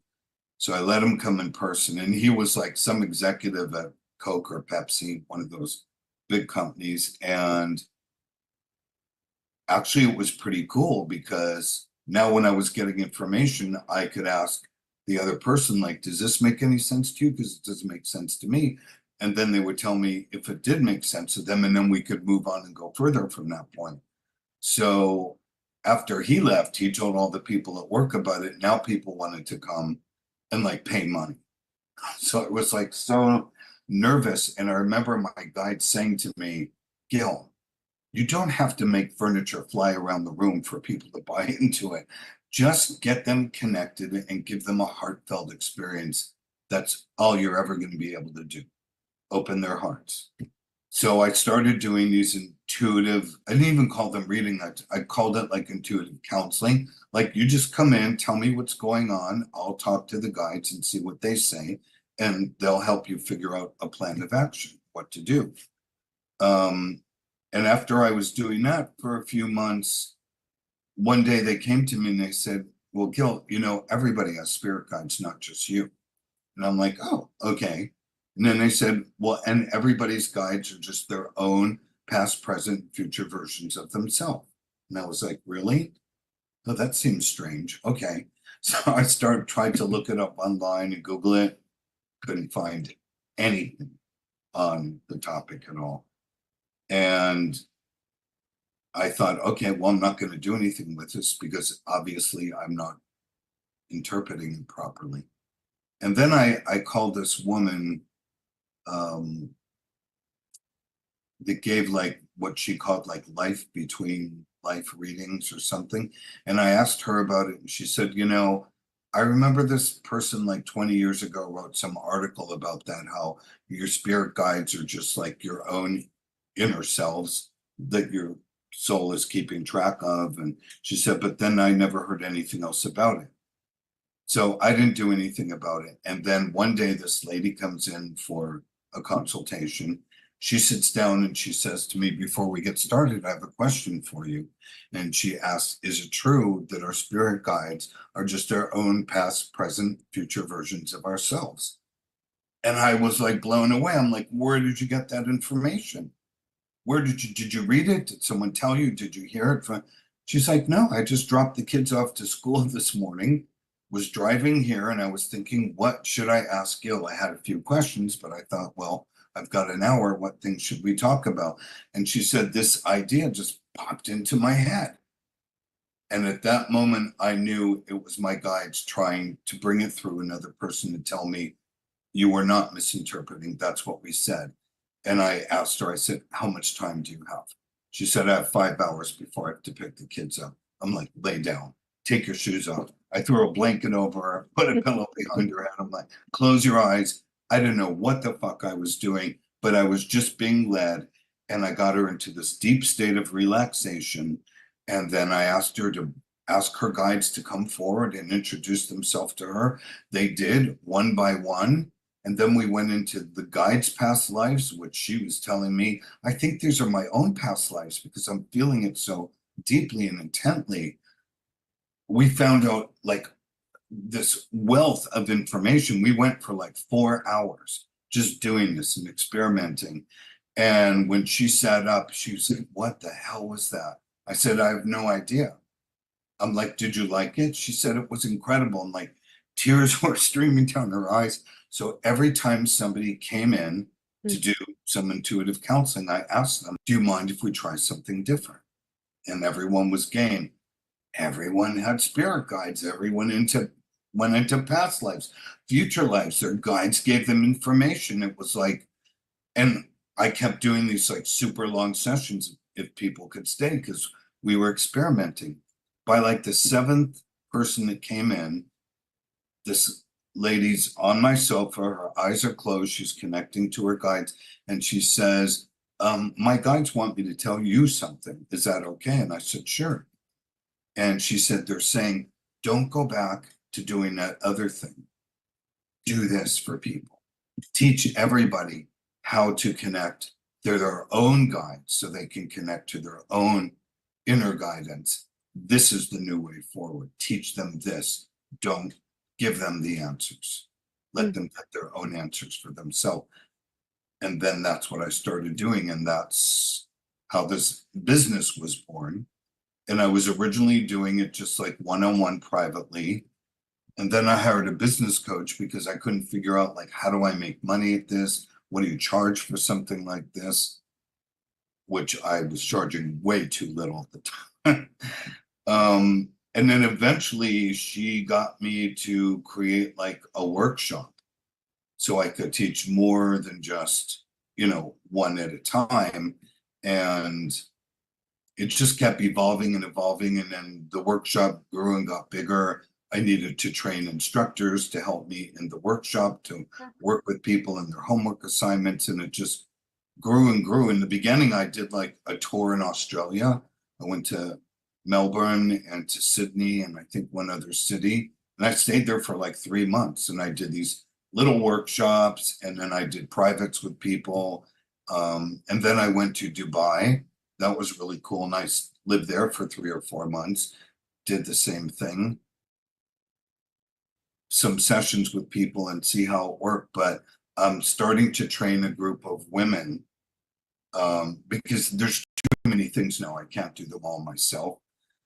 So I let him come in person, and he was like some executive at Coke or Pepsi, one of those big companies. And actually it was pretty cool, because now when I was getting information, I could ask the other person, like, does this make any sense to you? Because it doesn't make sense to me. And then they would tell me if it did make sense to them, and then we could move on and go further from that point. So after he left, he told all the people at work about it. Now people wanted to come and like pay money. So it was like so nervous. And I remember my guide saying to me, Gil, you don't have to make furniture fly around the room for people to buy into it. Just get them connected and give them a heartfelt experience. That's all you're ever going to be able to do. Open their hearts. So I started doing these intuitive, I didn't even call them reading. I called it like intuitive counseling. Like, you just come in, tell me what's going on. I'll talk to the guides and see what they say, and they'll help you figure out a plan of action, what to do. And after I was doing that for a few months, one day they came to me and they said, well, Gil, everybody has spirit guides, not just you. And I'm like, oh, okay. And then they said, well, and everybody's guides are just their own past, present, future versions of themselves. And I was like, really? Oh, that seems strange. Okay. So I tried to look it up online and Google it. Couldn't find anything on the topic at all. And I thought, okay, well, I'm not going to do anything with this, because obviously I'm not interpreting it properly. And then I called this woman that gave like what she called like life between life readings or something. And I asked her about it, and she said, I remember this person like 20 years ago wrote some article about that, how your spirit guides are just like your own inner selves that your soul is keeping track of. And she said, but then I never heard anything else about it. So I didn't do anything about it. And then one day this lady comes in for a consultation. She sits down and she says to me, before we get started, I have a question for you. And she asks, is it true that our spirit guides are just our own past, present, future versions of ourselves? And I was like blown away. I'm like, where did you get that information? Where did you read it? Did someone tell you? Did you hear it from? She's like, no, I just dropped the kids off to school this morning, was driving here, and I was thinking, what should I ask Gil? I had a few questions, but I thought, well, I've got an hour. What things should we talk about? And she said, this idea just popped into my head. And at that moment, I knew it was my guides trying to bring it through another person to tell me, you were not misinterpreting. That's what we said. And I asked her, I said, how much time do you have? She said, I have 5 hours before I have to pick the kids up. I'm like, lay down, take your shoes off. I threw a blanket over her, put a pillow behind her head. I'm like, close your eyes. I didn't know what the fuck I was doing, but I was just being led. And I got her into this deep state of relaxation. And then I asked her to ask her guides to come forward and introduce themselves to her. They did, one by one. And then we went into the guides' past lives, which she was telling me, I think these are my own past lives because I'm feeling it so deeply and intently. We found out like this wealth of information. We went for like 4 hours just doing this and experimenting. And when she sat up, she was like, what the hell was that? I said, I have no idea. I'm like, did you like it? She said it was incredible. And like tears were streaming down her eyes. So every time somebody came in to do some intuitive counseling, I asked them, do you mind if we try something different? And everyone was game. Everyone had spirit guides. Everyone went into past lives, future lives. Their guides gave them information. It was like, and I kept doing these like super long sessions if people could stay because we were experimenting. By like the 7th person that came in, this lady's on my sofa, her eyes are closed, she's connecting to her guides, and she says, my guides want me to tell you something. Is that okay? And I said, sure. And she said, they're saying, don't go back to doing that other thing. Do this for people. Teach everybody how to connect to their own guides so they can connect to their own inner guidance. This is the new way forward. Teach them this. Don't give them the answers. Let them get their own answers for themselves. And then that's what I started doing. And that's how this business was born. And I was originally doing it just like one-on-one privately. And then I hired a business coach because I couldn't figure out like, how do I make money at this? What do you charge for something like this? Which I was charging way too little at the time. And then eventually she got me to create like a workshop so I could teach more than just, one at a time. And it just kept evolving and evolving. And then the workshop grew and got bigger. I needed to train instructors to help me in the workshop to work with people in their homework assignments. And it just grew and grew. In the beginning, I did like a tour in Australia. I went to Melbourne and to Sydney and I think one other city. And I stayed there for like 3 months and I did these little workshops and then I did privates with people. And then I went to Dubai. That was really cool. And I lived there for 3 or 4 months, did the same thing. Some sessions with people and see how it worked. But I'm starting to train a group of women because there's too many things now. I can't do them all myself.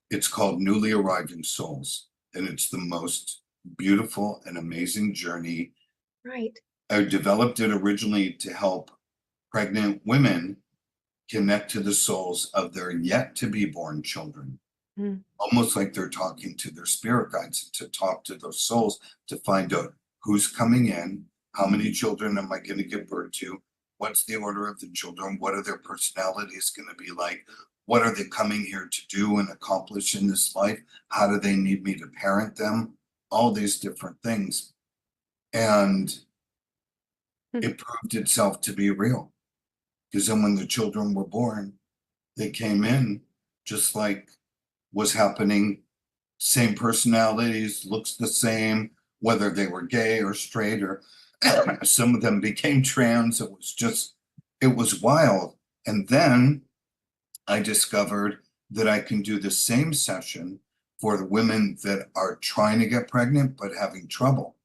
It's called Newly Arriving Souls. And it's the most beautiful and amazing journey. Right. I developed it originally to help pregnant women connect to the souls of their yet to be born children. Almost like they're talking to their spirit guides, to talk to those souls, to find out who's coming in, how many children am I going to give birth to, what's the order of the children, what are their personalities going to be like, what are they coming here to do and accomplish in this life, how do they need me to parent them, all these different things. And it proved itself to be real. Because then when the children were born, they came in just like was happening, same personalities, looks the same, whether they were gay or straight or some of them became trans. It was wild. And then I discovered that I can do the same session for the women that are trying to get pregnant but having trouble.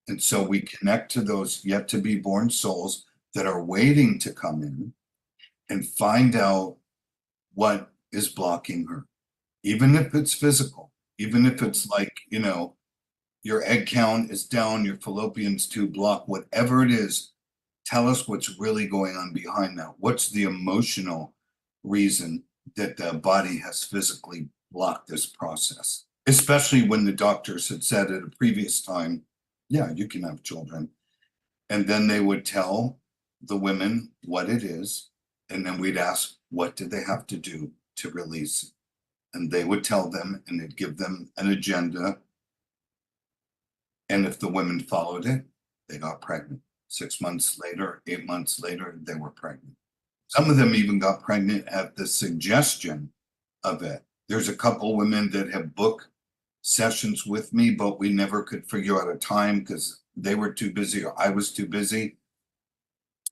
And so we connect to those yet to be born souls that are waiting to come in and find out what is blocking her. Even if it's physical, even if it's like, your egg count is down, your fallopian's too blocked, whatever it is, tell us what's really going on behind that. What's the emotional reason that the body has physically blocked this process? Especially when the doctors had said at a previous time, yeah, you can have children. And then they would tell the women what it is. And then we'd ask, what did they have to do to release it? And they would tell them and it'd give them an agenda. And if the women followed it, they got pregnant. 6 months later, 8 months later, they were pregnant. Some of them even got pregnant at the suggestion of it. There's a couple women that have booked sessions with me, but we never could figure out a time because they were too busy or I was too busy.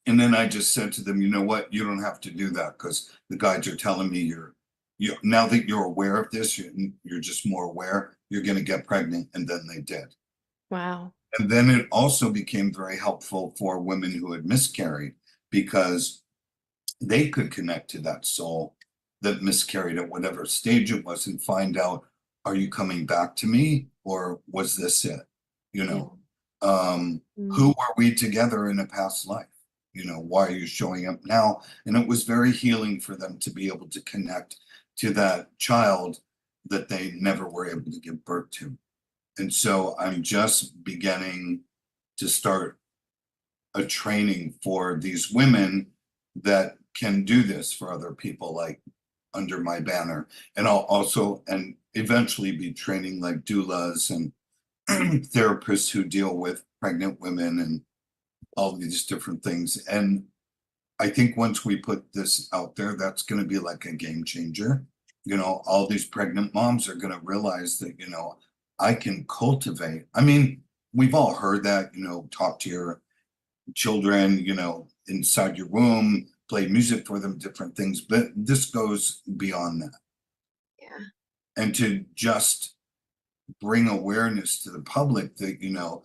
And then I just said to them, you know what, you don't have to do that because the guides are telling me now that you're aware of this, you're just more aware, you're going to get pregnant. And then they did. Wow. And then it also became very helpful for women who had miscarried because they could connect to that soul that miscarried at whatever stage it was and find out are you coming back to me, or was this it? You know, who were we together in a past life? You know, why are you showing up now? And it was very healing for them to be able to connect to that child that they never were able to give birth to. And so I'm just beginning to start a training for these women that can do this for other people, like under my banner. And I'll also, and eventually be training like doulas and therapists who deal with pregnant women and all these different things. And I think once we put this out there, that's going to be like a game changer. You know, all these pregnant moms are going to realize that, you know, I can cultivate. I mean, we've all heard that, you know, talk to your children, you know, inside your womb, play music for them, different things, but this goes beyond that. Yeah. And to just bring awareness to the public that, you know,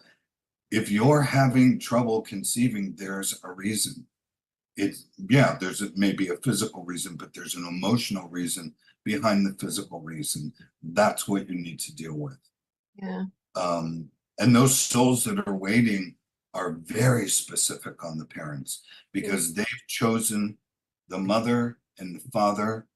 if you're having trouble conceiving, there's a reason. It's, yeah, there's maybe a physical reason, but there's an emotional reason behind the physical reason. That's what you need to deal with. Yeah. And those souls that are waiting are very specific on the parents, because they've chosen the mother and the father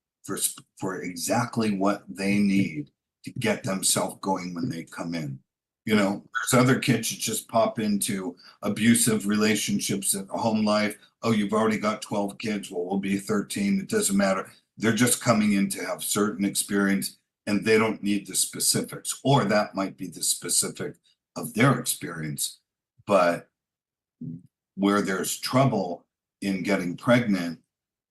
for exactly what they need to get themselves going when they come in. You know, there's other kids that just pop into abusive relationships at home life. Oh, you've already got 12 kids. Well, we'll be 13. It doesn't matter. They're just coming in to have certain experience, and they don't need the specifics, or that might be the specific of their experience. But where there's trouble in getting pregnant,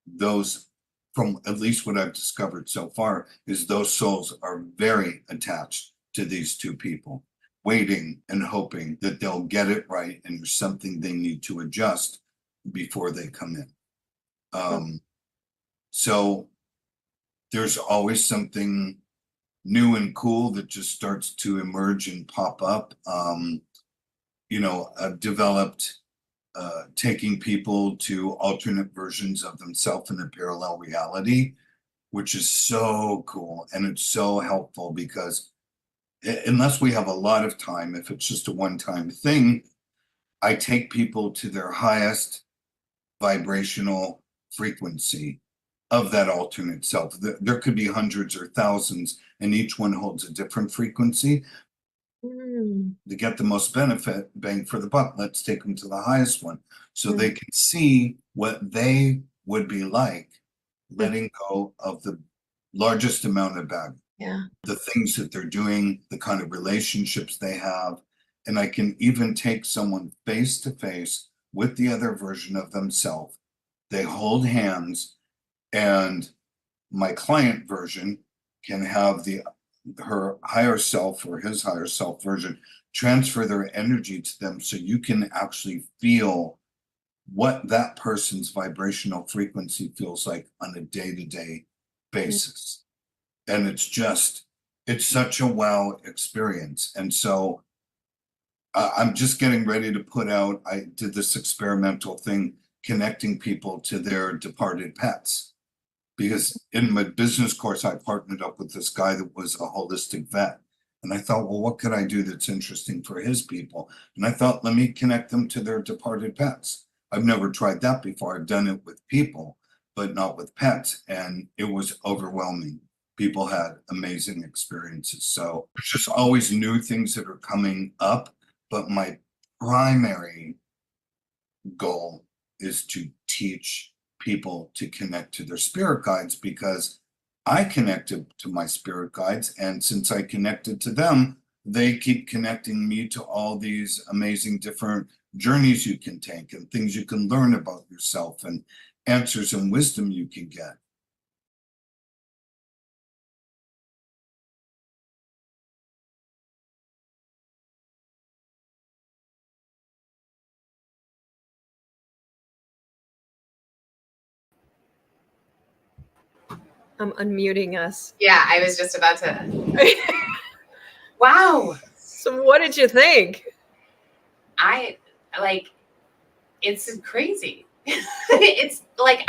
those, from at least what I've discovered so far, is those souls are very attached to these two people, waiting and hoping that they'll get it right, and there's something they need to adjust before they come in. So there's always something new and cool that just starts to emerge and pop up. You know, I've developed taking people to alternate versions of themselves in a parallel reality, which is so cool. And it's so helpful because unless we have a lot of time, if it's just a one-time thing, I take people to their highest vibrational frequency of that alternate self. There could be hundreds or thousands, and each one holds a different frequency. To get the most benefit, bang for the buck, let's take them to the highest one so they can see what they would be like letting go of the largest amount of baggage. Yeah. The things that they're doing, the kind of relationships they have. And I can even take someone face to face with the other version of themselves. They hold hands, and my client version can have her higher self or his higher self version transfer their energy to them, so you can actually feel what that person's vibrational frequency feels like on a day-to-day basis. And it's such a wow experience. And so I'm just getting ready to put out, I did this experimental thing connecting people to their departed pets, because in my business course, I partnered up with this guy that was a holistic vet. And I thought, well, what could I do that's interesting for his people? And I thought, let me connect them to their departed pets. I've never tried that before. I've done it with people, but not with pets. And it was overwhelming. People had amazing experiences. So there's just always new things that are coming up. But my primary goal is to teach people to connect to their spirit guides, because I connected to my spirit guides, and since I connected to them, they keep connecting me to all these amazing different journeys you can take and things you can learn about yourself and answers and wisdom you can get. I'm unmuting us. Yeah, I was just about to. Wow. So what did you think? I like, it's crazy. It's like,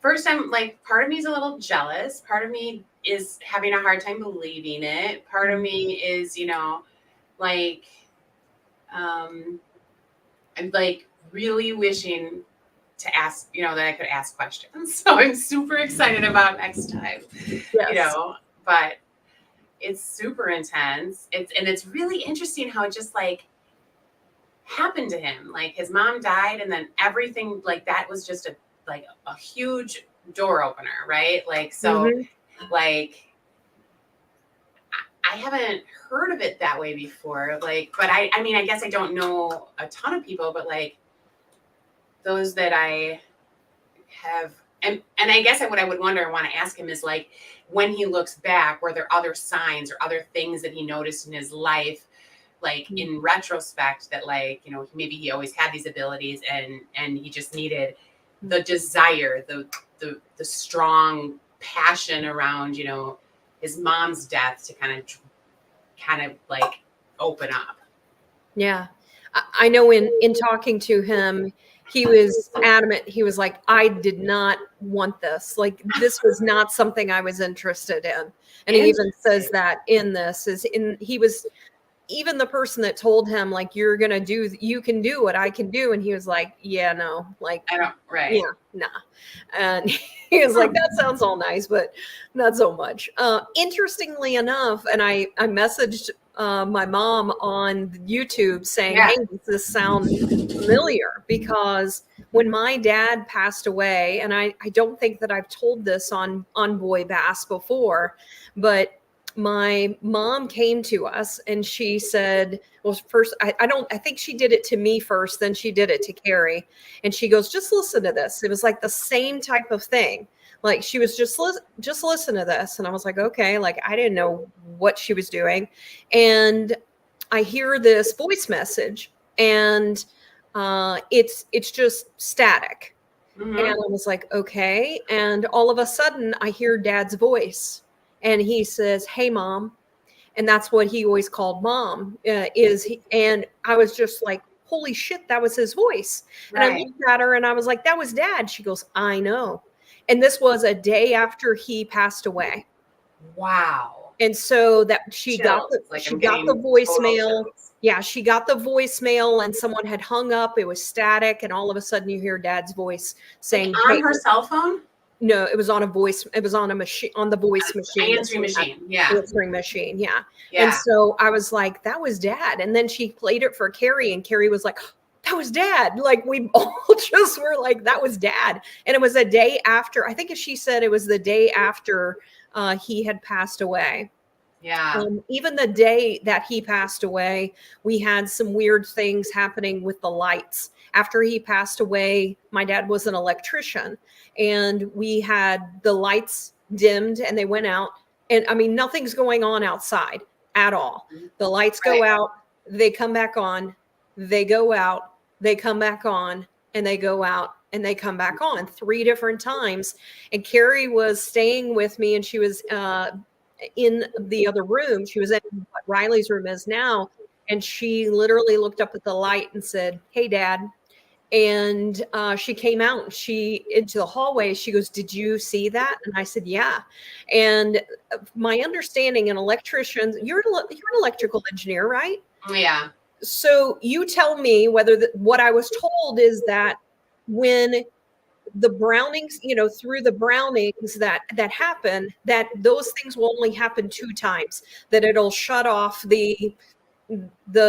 first I'm like, part of me is a little jealous. Part of me is having a hard time believing it. Part of me is, like, I'm like really wishing to ask, that I could ask questions. So I'm super excited about next time, Yes. but it's super intense. It's really interesting how it just like happened to him. Like his mom died, and then everything like that was just a huge door opener, right? Like, so like I haven't heard of it that way before. Like, but I mean, I guess I don't know a ton of people, but like those that I have, and I guess what I would wonder and want to ask him is like, when he looks back, were there other signs or other things that he noticed in his life, like in retrospect, that like, maybe he always had these abilities and he just needed the desire, the strong passion around, his mom's death to kind of like open up. Yeah. I know in talking to him, he was adamant. He was like, I did not want this. Like, this was not something I was interested in. And he even says that in this he was even the person that told him like, you can do what I can do. And he was like, yeah, no, like, I don't, right. Yeah, nah. And he was like, that sounds all nice, but not so much. Interestingly enough, and I messaged my mom on YouTube saying, hey, does this sound familiar? Because when my dad passed away, and I don't think that I've told this on BOYBAS before, but my mom came to us and she said, well, first, I think she did it to me first, then she did it to Carrie. And she goes, just listen to this. It was like the same type of thing. Like she was just listen to this. And I was like, okay, like I didn't know what she was doing. And I hear this voice message and it's just static. And I was like, okay. And all of a sudden I hear Dad's voice. And he says, hey, Mom. And that's what he always called Mom and I was just like, holy shit, that was his voice. Right. And I looked at her and I was like, that was Dad. She goes, I know. And this was a day after he passed away. Wow. And so that she got the voicemail. Yeah, she got the voicemail and someone had hung up. It was static. And all of a sudden you hear Dad's voice saying, like on her cell phone? No, it was on a voice. It was on a machine, on the voice machine. Answering machine. Yeah. Answering machine. Yeah. And so I was like, that was Dad. And then she played it for Carrie and Carrie was like, that was Dad. Like we all just were like, that was Dad. And it was a day after, I think she said it was the day after he had passed away. Yeah. Even the day that he passed away, we had some weird things happening with the lights. After he passed away, my dad was an electrician and we had the lights dimmed and they went out. And I mean, nothing's going on outside at all. The lights go out, they come back on, they go out, they come back on, and they go out and they come back on 3 different times. And Carrie was staying with me and she was in the other room. She was in what Riley's room is now. And she literally looked up at the light and said, hey, Dad. And she came out into the hallway. She goes, did you see that? And I said, yeah. And my understanding, an electrician, you're an electrical engineer, right? Yeah. So you tell me whether what I was told is that when the Brownings, through the Brownings that happen, that those things will only happen 2 times, that it'll shut off the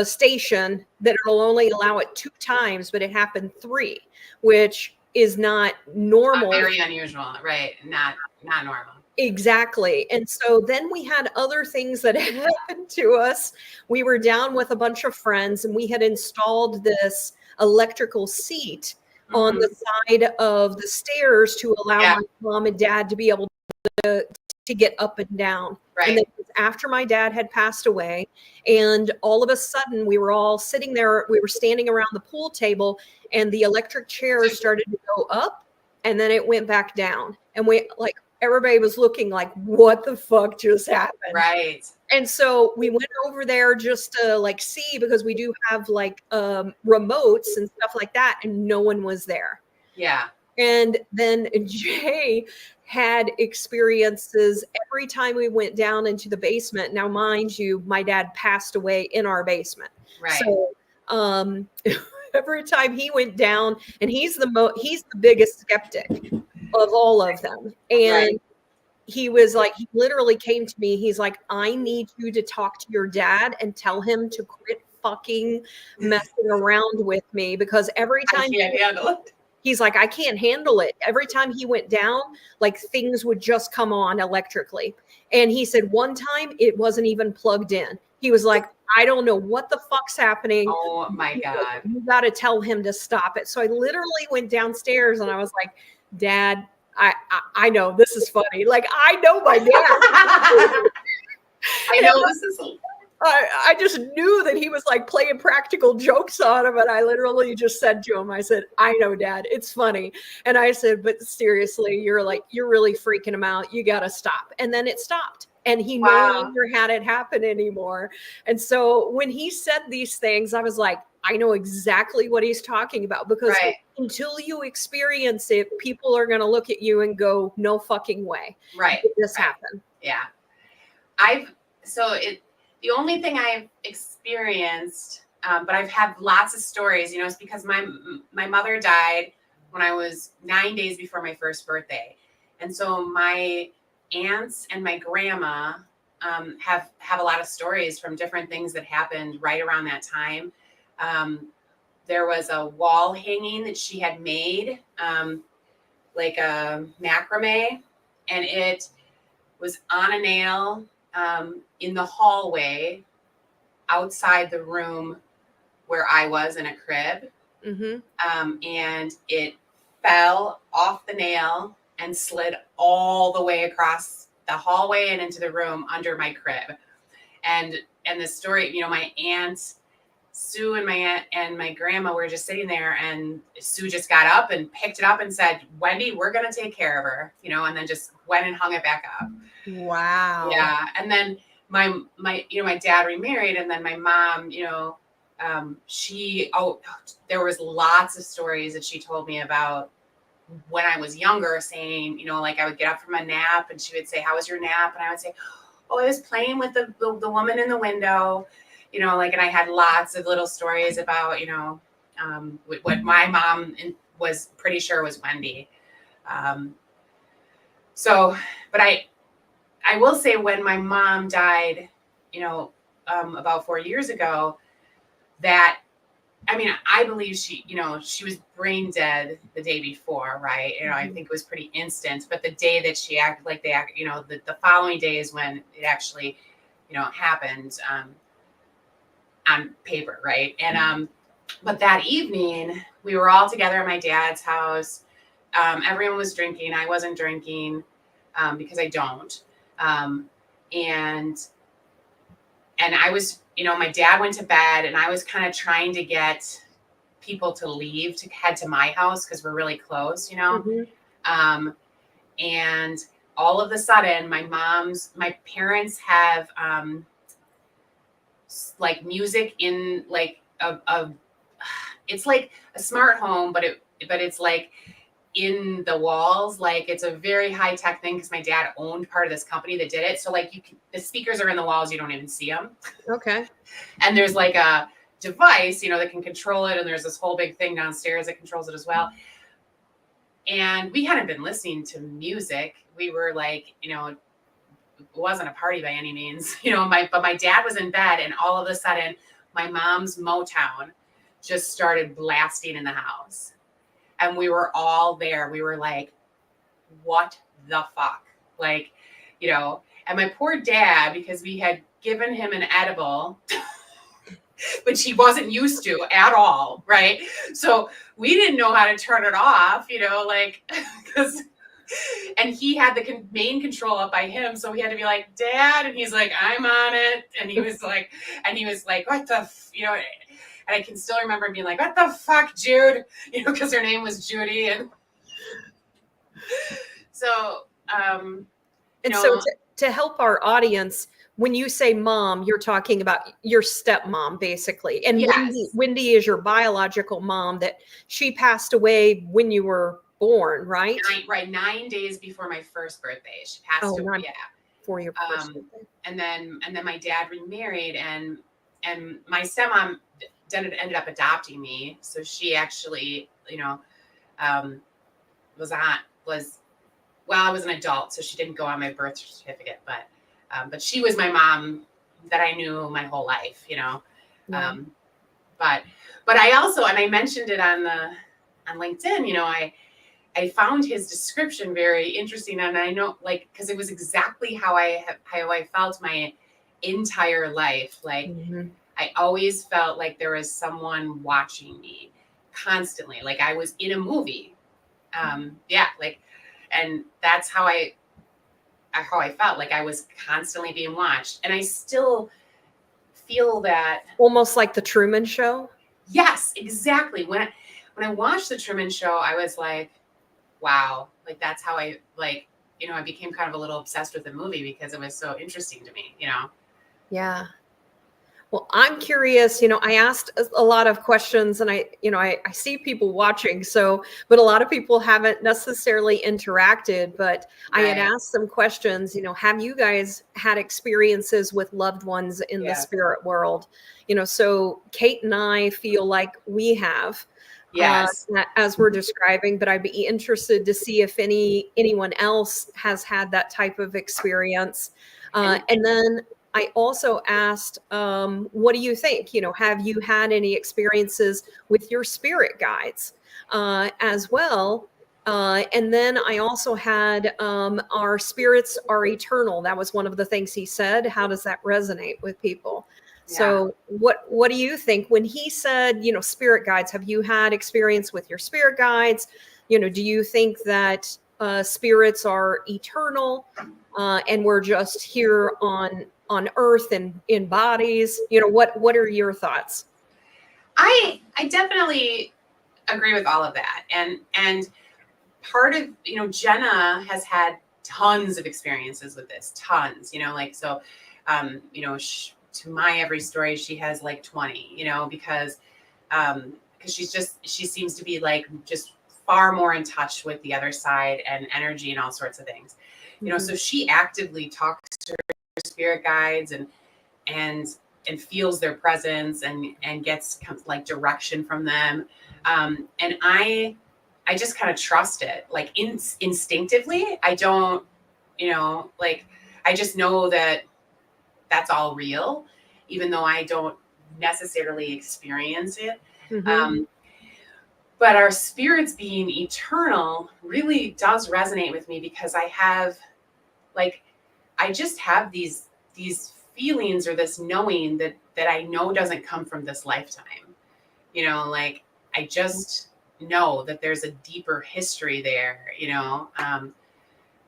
station, that it'll only allow it 2 times, but it happened 3, which is not normal. Very unusual, right? Not normal. Exactly. And so then we had other things that happened to us. We were down with a bunch of friends and we had installed this electrical seat on the side of the stairs to allow my mom and dad to be able to get up and down. Right. And then after my dad had passed away, and all of a sudden we were all sitting there, we were standing around the pool table and the electric chair started to go up and then it went back down. And everybody was looking like, what the fuck just happened? Right. And so we went over there just to see, because we do have remotes and stuff like that. And no one was there. Yeah. And then Jay had experiences every time we went down into the basement. Now, mind you, my dad passed away in our basement. Right. So every time he went down, and he's the biggest skeptic of all of them. And he was like, he literally came to me. He's like, I need you to talk to your dad and tell him to quit fucking messing around with me, because every time I can't handle it. He's like, I can't handle it. Every time he went down, like things would just come on electrically. And he said one time it wasn't even plugged in. He was like, I don't know what the fuck's happening. Oh my God. You got to tell him to stop it. So I literally went downstairs and I was like, Dad, I know this is funny. Like, I know my dad. I know this is. I just knew that he was like playing practical jokes on him. And I literally just said to him, I said, I know, Dad, it's funny. And I said, but seriously, you're really freaking him out. You got to stop. And then it stopped. And he no longer had it happen anymore. And so when he said these things, I was like, I know exactly what he's talking about, because until you experience it, people are going to look at you and go, no fucking way. Right. Did this happen? Yeah. The only thing I've experienced, but I've had lots of stories, it's because my mother died when I was 9 days before my first birthday. And so my aunts and my grandma have a lot of stories from different things that happened right around that time. There was a wall hanging that she had made, like a macrame, and it was on a nail in the hallway outside the room where I was in a crib. Mm-hmm. And it fell off the nail and slid all the way across the hallway and into the room under my crib. And the story, my aunt Sue and my aunt and my grandma were just sitting there, and Sue just got up and picked it up and said, Wendy, we're going to take care of her, and then just went and hung it back up. Wow. Yeah. And then my dad remarried, and then my mom, there was lots of stories that she told me about when I was younger, saying, like I would get up from a nap and she would say, how was your nap? And I would say, oh, I was playing with the woman in the window, and I had lots of little stories about, what my mom was pretty sure was Wendy. But I will say, when my mom died, about 4 years ago, that, I believe she was brain dead the day before, right? I think it was pretty instant, but the day that she acted like they act, the following day is when it actually, happened, on paper. Right. And, but that evening we were all together at my dad's house. Everyone was drinking. I wasn't drinking, because I don't. And I was, my dad went to bed, and I was kind of trying to get people to leave to head to my house, because we're really close, Mm-hmm. And all of a sudden my parents have, like music in like it's like a smart home, but it's like in the walls. Like, it's a very high tech thing, because my dad owned part of this company that did it. So like the speakers are in the walls. You don't even see them. Okay. And there's like a device, that can control it. And there's this whole big thing downstairs that controls it as well. And we hadn't been listening to music. We were like, it wasn't a party by any means, but my dad was in bed, and all of a sudden my mom's Motown just started blasting in the house. And we were all there. We were like, what the fuck? Like, and my poor dad, because we had given him an edible, which he wasn't used to at all. Right. So we didn't know how to turn it off, because, and he had the main control up by him. So we had to be like, Dad. And he's like, I'm on it. And he was like, what the, and I can still remember being like, what the fuck, Jude? Because her name was Judy. And so, so to help our audience, when you say mom, you're talking about your stepmom, basically. And yes. Wendy is your biological mom, that she passed away when you were born, right? 9 days before my first birthday. She passed away. Yeah. For your first birthday. And then my dad remarried, and my stepmom ended up adopting me. So she actually, I was an adult, so she didn't go on my birth certificate, but she was my mom that I knew my whole life, Yeah. But I also, and I mentioned it on LinkedIn, I found his description very interesting, and I know, like, because it was exactly how I felt my entire life. Like, I always felt like there was someone watching me constantly, like I was in a movie. And that's how I felt, like I was constantly being watched, and I still feel that. Almost like the Truman Show. Yes, exactly. When I watched the Truman Show, I was like, wow, like that's how I became kind of a little obsessed with the movie because it was so interesting to me, Yeah. Well, I'm curious, I asked a lot of questions, and I see people watching, but a lot of people haven't necessarily interacted, but I had asked some questions, have you guys had experiences with loved ones in the spirit world? So Cate and I feel like we have. Yes. As we're describing, but I'd be interested to see if anyone else has had that type of experience. And then I also asked, what do you think? Have you had any experiences with your spirit guides as well? And then I also had our spirits are eternal. That was one of the things he said. How does that resonate with people? So what do you think when he said, spirit guides? Have you had experience with your spirit guides? Do you think that spirits are eternal and we're just here on earth and in bodies? What are your thoughts? I definitely agree with all of that. And part of, Jenna has had tons of experiences with this, tons, to my every story, she has like 20, because she seems to be like just far more in touch with the other side and energy and all sorts of things, so she actively talks to her spirit guides and feels their presence and gets like direction from them. And I just kind of trust it, like instinctively. I don't, I just know that that's all real, even though I don't necessarily experience it. But our spirits being eternal really does resonate with me because I just have these feelings or this knowing that I know doesn't come from this lifetime. I just know that there's a deeper history there,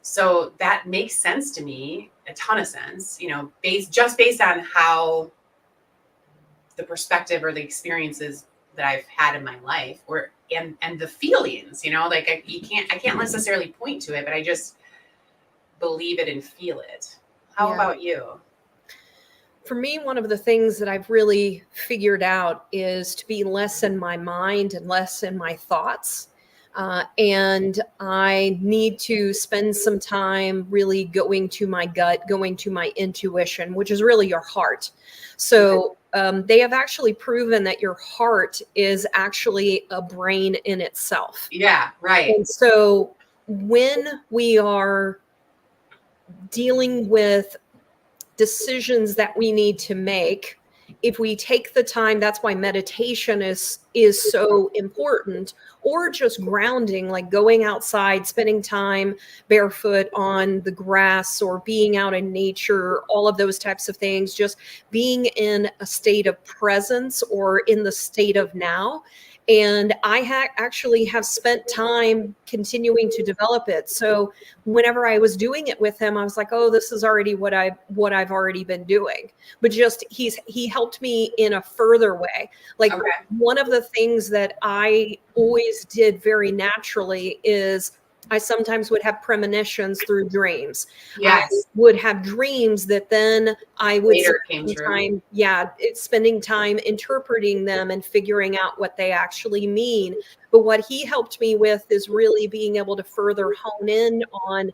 so that makes sense to me, a ton of sense, based on how the perspective or the experiences that I've had in my life and the feelings, I can't necessarily point to it, but I just believe it and feel it. How about you? For me, one of the things that I've really figured out is to be less in my mind and less in my thoughts. And I need to spend some time really going to my gut, going to my intuition, which is really your heart. So they have actually proven that your heart is actually a brain in itself. Yeah, right. And so when we are dealing with decisions that we need to make, if we take the time, that's why meditation is so important, or just grounding, like going outside, spending time barefoot on the grass or being out in nature, all of those types of things, just being in a state of presence or in the state of now. And I actually have spent time continuing to develop it. So whenever I was doing it with him, I was like, oh, this is already what I've already been doing. But just he helped me in a further way. Like one of the things that I always did very naturally is I sometimes would have premonitions through dreams. I Yes. would have dreams that then I would Later came spend true. time, it's spending time interpreting them and figuring out what they actually mean. But what he helped me with is really being able to further hone in on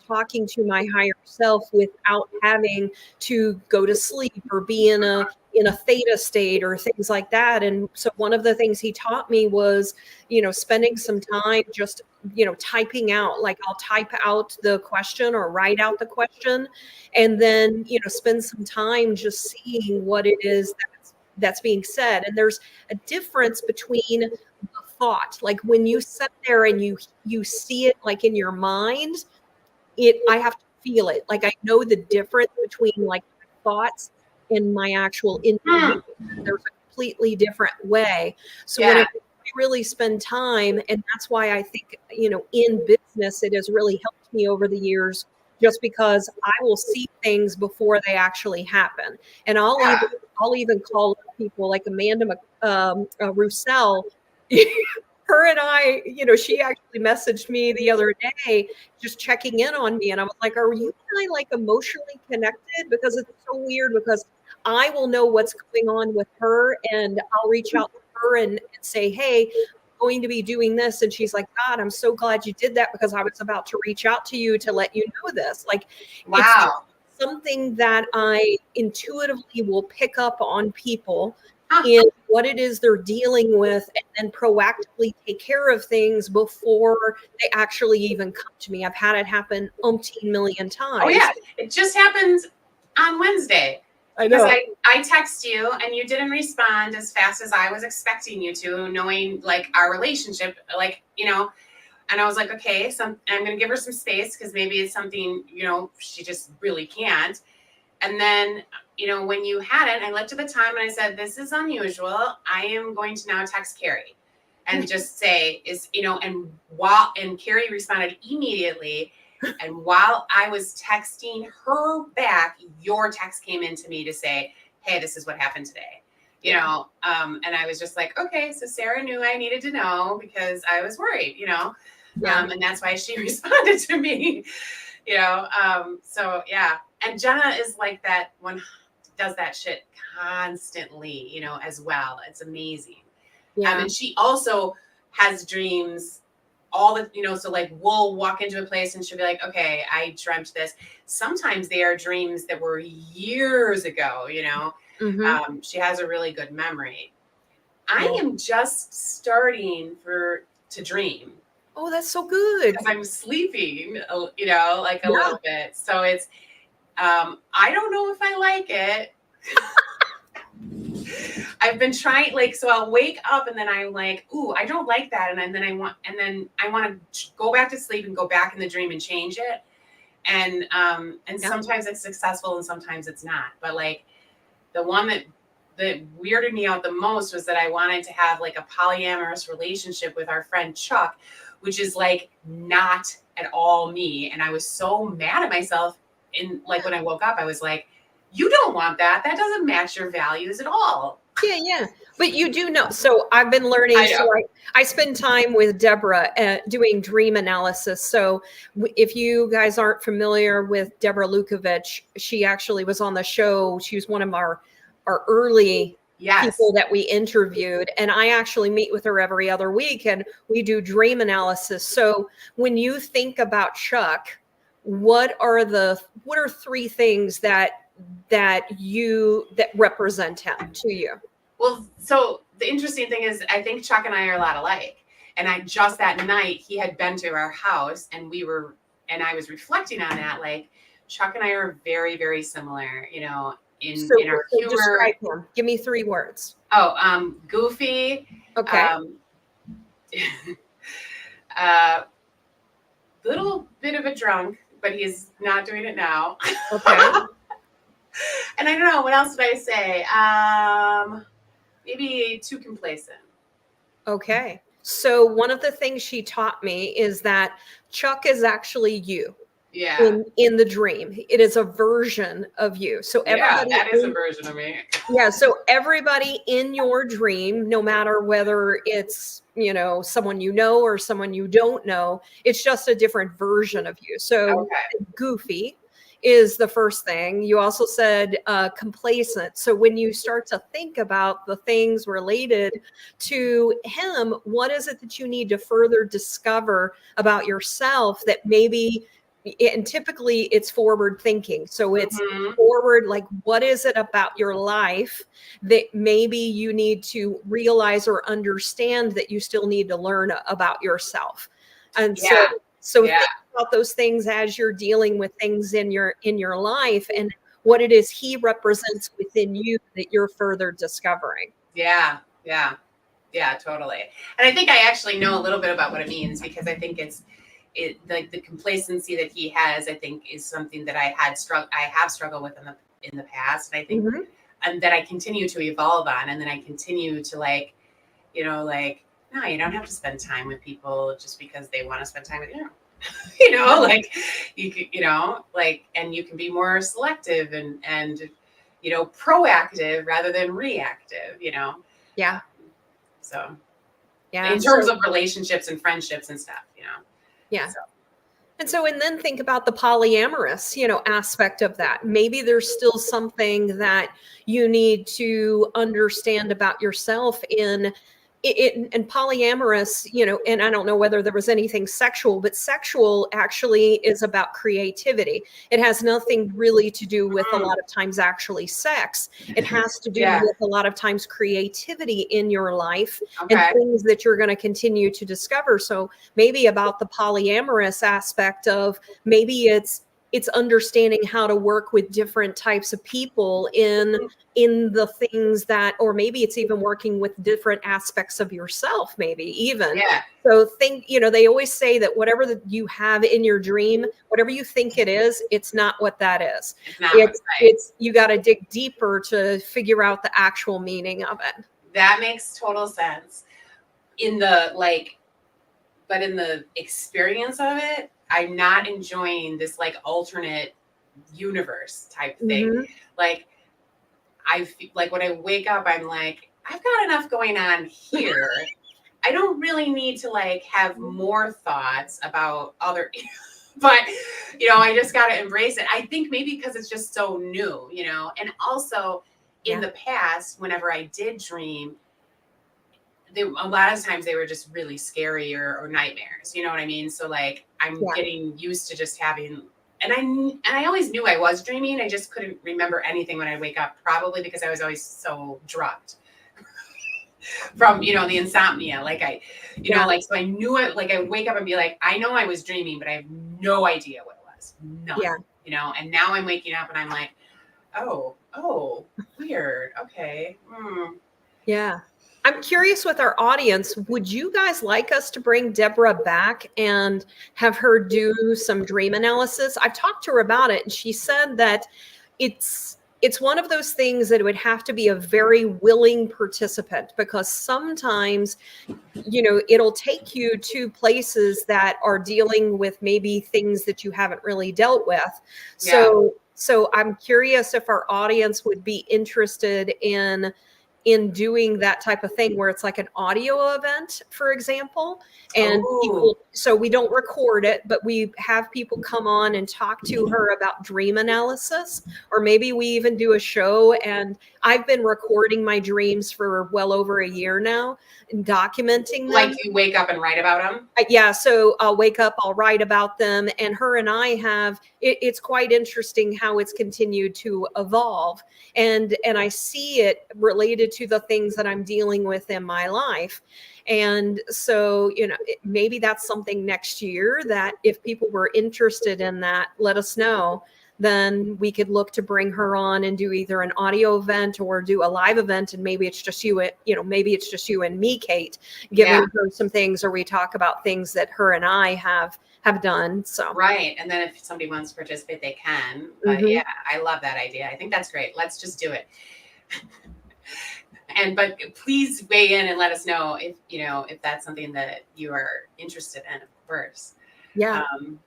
talking to my higher self without having to go to sleep or be in a theta state or things like that. And so one of the things he taught me was, spending some time just, typing out, like I'll type out the question or write out the question, and then, spend some time just seeing what it is that's being said. And there's a difference between the thought, like when you sit there and you see it like in your mind, I have to feel it. Like I know the difference between like my thoughts and my actual intuition. There's a completely different way. So when Yeah. I really spend time, and that's why I think, in business, it has really helped me over the years, just because I will see things before they actually happen. And I'll even call people like Amanda Roussel. Her and I, she actually messaged me the other day just checking in on me. And I was like, are you and I like emotionally connected? Because it's so weird, because I will know what's going on with her and I'll reach out to her and say, hey, I'm going to be doing this. And she's like, God, I'm so glad you did that, because I was about to reach out to you to let you know this. Like, it's just Wow. something that I intuitively will pick up on people and what it is they're dealing with, and then proactively take care of things before they actually even come to me. I've had it happen umpteen million times. Oh yeah, it just happened on Wednesday. I Because know. I text you and you didn't respond as fast as I was expecting you to, knowing like our relationship, like, and I was like, okay, I'm going to give her some space because maybe it's something, she just really can't. And then, when you had it, I looked at the time and I said, this is unusual. I am going to now text Carrie and just say, and Carrie responded immediatai and while I was texting her back, your text came into me to say, hey, this is what happened today. And I was just like, okay, so Sarah knew I needed to know because I was worried, and that's why she responded to me, so yeah. And Jenna is like that one, does that shit constantly, as well. It's amazing. Yeah. And she also has dreams all the, so like we'll walk into a place and she'll be like, okay, I dreamt this. Sometimes they are dreams that were years ago, Mhm. she has a really good memory. I am just starting to dream. Oh, that's so good. Because I'm sleeping, like a little bit. So it's, I don't know if I like it. I've been trying, like, so I'll wake up and then I'm like, ooh, I don't like that. And then I want to go back to sleep and go back in the dream and change it. And sometimes it's successful and sometimes it's not. But like the one that weirded me out the most was that I wanted to have like a polyamorous relationship with our friend Chuck, which is like not at all me. And I was so mad at myself. Like when I woke up, I was like, you don't want that. That doesn't match your values at all. Yeah. But you do know. So I've been learning. I spend time with Deborah doing dream analysis. So if you guys aren't familiar with Deborah Lukovich, she actually was on the show. She was one of our early people that we interviewed. And I actually meet with her every other week and we do dream analysis. So when you think about Chuck, what are three things that represent him to you? Well, so the interesting thing is I think Chuck and I are a lot alike. And just that night he had been to our house and I was reflecting on that. Like Chuck and I are very, very similar, in our humor. Describe him. Give me 3 words. Oh, goofy. Okay. Little bit of a drunk, but he's not doing it now. Okay. And I don't know, what else did I say? Maybe too complacent. Okay. So one of the things she taught me is that Chuck is actually you. Yeah. in the dream. It is a version of you. So Yeah, everybody that is a version of me. yeah, so everybody in your dream, no matter whether it's, you know, someone you know or someone you don't know, it's just a different version of you. So Okay. goofy is the first thing. You also said complacent. So when you start to think about the things related to him, what is it that you need to further discover about yourself that maybe, and typically it's forward thinking. So it's Mhm. forward, like what is it about your life that maybe you need to realize or understand that you still need to learn about yourself. And Yeah. so Yeah. think about those things as you're dealing with things in your life, and what it is he represents within you that you're further discovering. Yeah. Yeah. Yeah, totally. And I think I actually know a little bit about what it means, because I think it like the complacency that he has, I think, is something that I have struggled with in the past. And I think Mhm. and that I continue to evolve on, and then I continue to like, like, no, you don't have to spend time with people just because they want to spend time with you. Like you could, like, and you can be more selective and proactive rather than reactive, Yeah. so Yeah. in terms So of relationships and friendships and stuff. yeah. So And then think about the polyamorous, aspect of that. Maybe there's still something that you need to understand about yourself in it, and polyamorous, and I don't know whether there was anything sexual, but sexual actually is about creativity. It has nothing really to do with a lot of times actually sex. It has to do yeah, with a lot of times creativity in your life and okay, things that you're going to continue to discover. So maybe about the polyamorous aspect of maybe it's understanding how to work with different types of people in the things that, or maybe it's even working with different aspects of yourself, maybe even. yeah, So think, they always say that whatever that you have in your dream, whatever you think it is, it's not what that is. it's not what's right. It's you got to dig deeper to figure out the actual meaning of it. That makes total sense in the like, but in the experience of it, I'm not enjoying this like alternate universe type thing. Mhm. Like like when I wake up, I'm like, I've got enough going on here. I don't really need to like have more thoughts about other, but I just got to embrace it. I think maybe because it's just so new, and also in Yeah. the past, whenever I did dream, a lot of times they were just really scary or nightmares. You know what I mean? So like I'm Yeah. getting used to just having, and I always knew I was dreaming. I just couldn't remember anything when I wake up, probably because I was always so drugged from the insomnia. Like Yeah. like, so I knew it. Like I would wake up and be like, I know I was dreaming, but I have no idea what it was. None. Yeah. And now I'm waking up and I'm like, oh, weird. Okay. Yeah. I'm curious with our audience, would you guys like us to bring Deborah back and have her do some dream analysis? I've talked to her about it, and she said that it's one of those things that it would have to be a very willing participant, because sometimes it'll take you to places that are dealing with maybe things that you haven't really dealt with. Yeah. So I'm curious if our audience would be interested in doing that type of thing where it's like an audio event, for example, and Oh, people, so we don't record it, but we have people come on and talk to her about dream analysis, or maybe we even do a show. And I've been recording my dreams for well over a year now and documenting like them. you wake up and write about them? Yeah, so I'll wake up, I'll write about them, and her and I have it's quite interesting how it's continued to evolve, and I see it related to the things that I'm dealing with in my life. And so maybe that's something next year that if people were interested in that, let us know. Then we could look to bring her on and do either an audio event or do a live event, and maybe it's just you, maybe it's just you and me, Kate, giving Yeah. her some things, or we talk about things that her and I have done. So Right. And then if somebody wants to participate, they can. But Mhm. yeah, I love that idea. I think that's great. Let's just do it. But please weigh in and let us know if that's something that you are interested in, of course. Yeah. Um,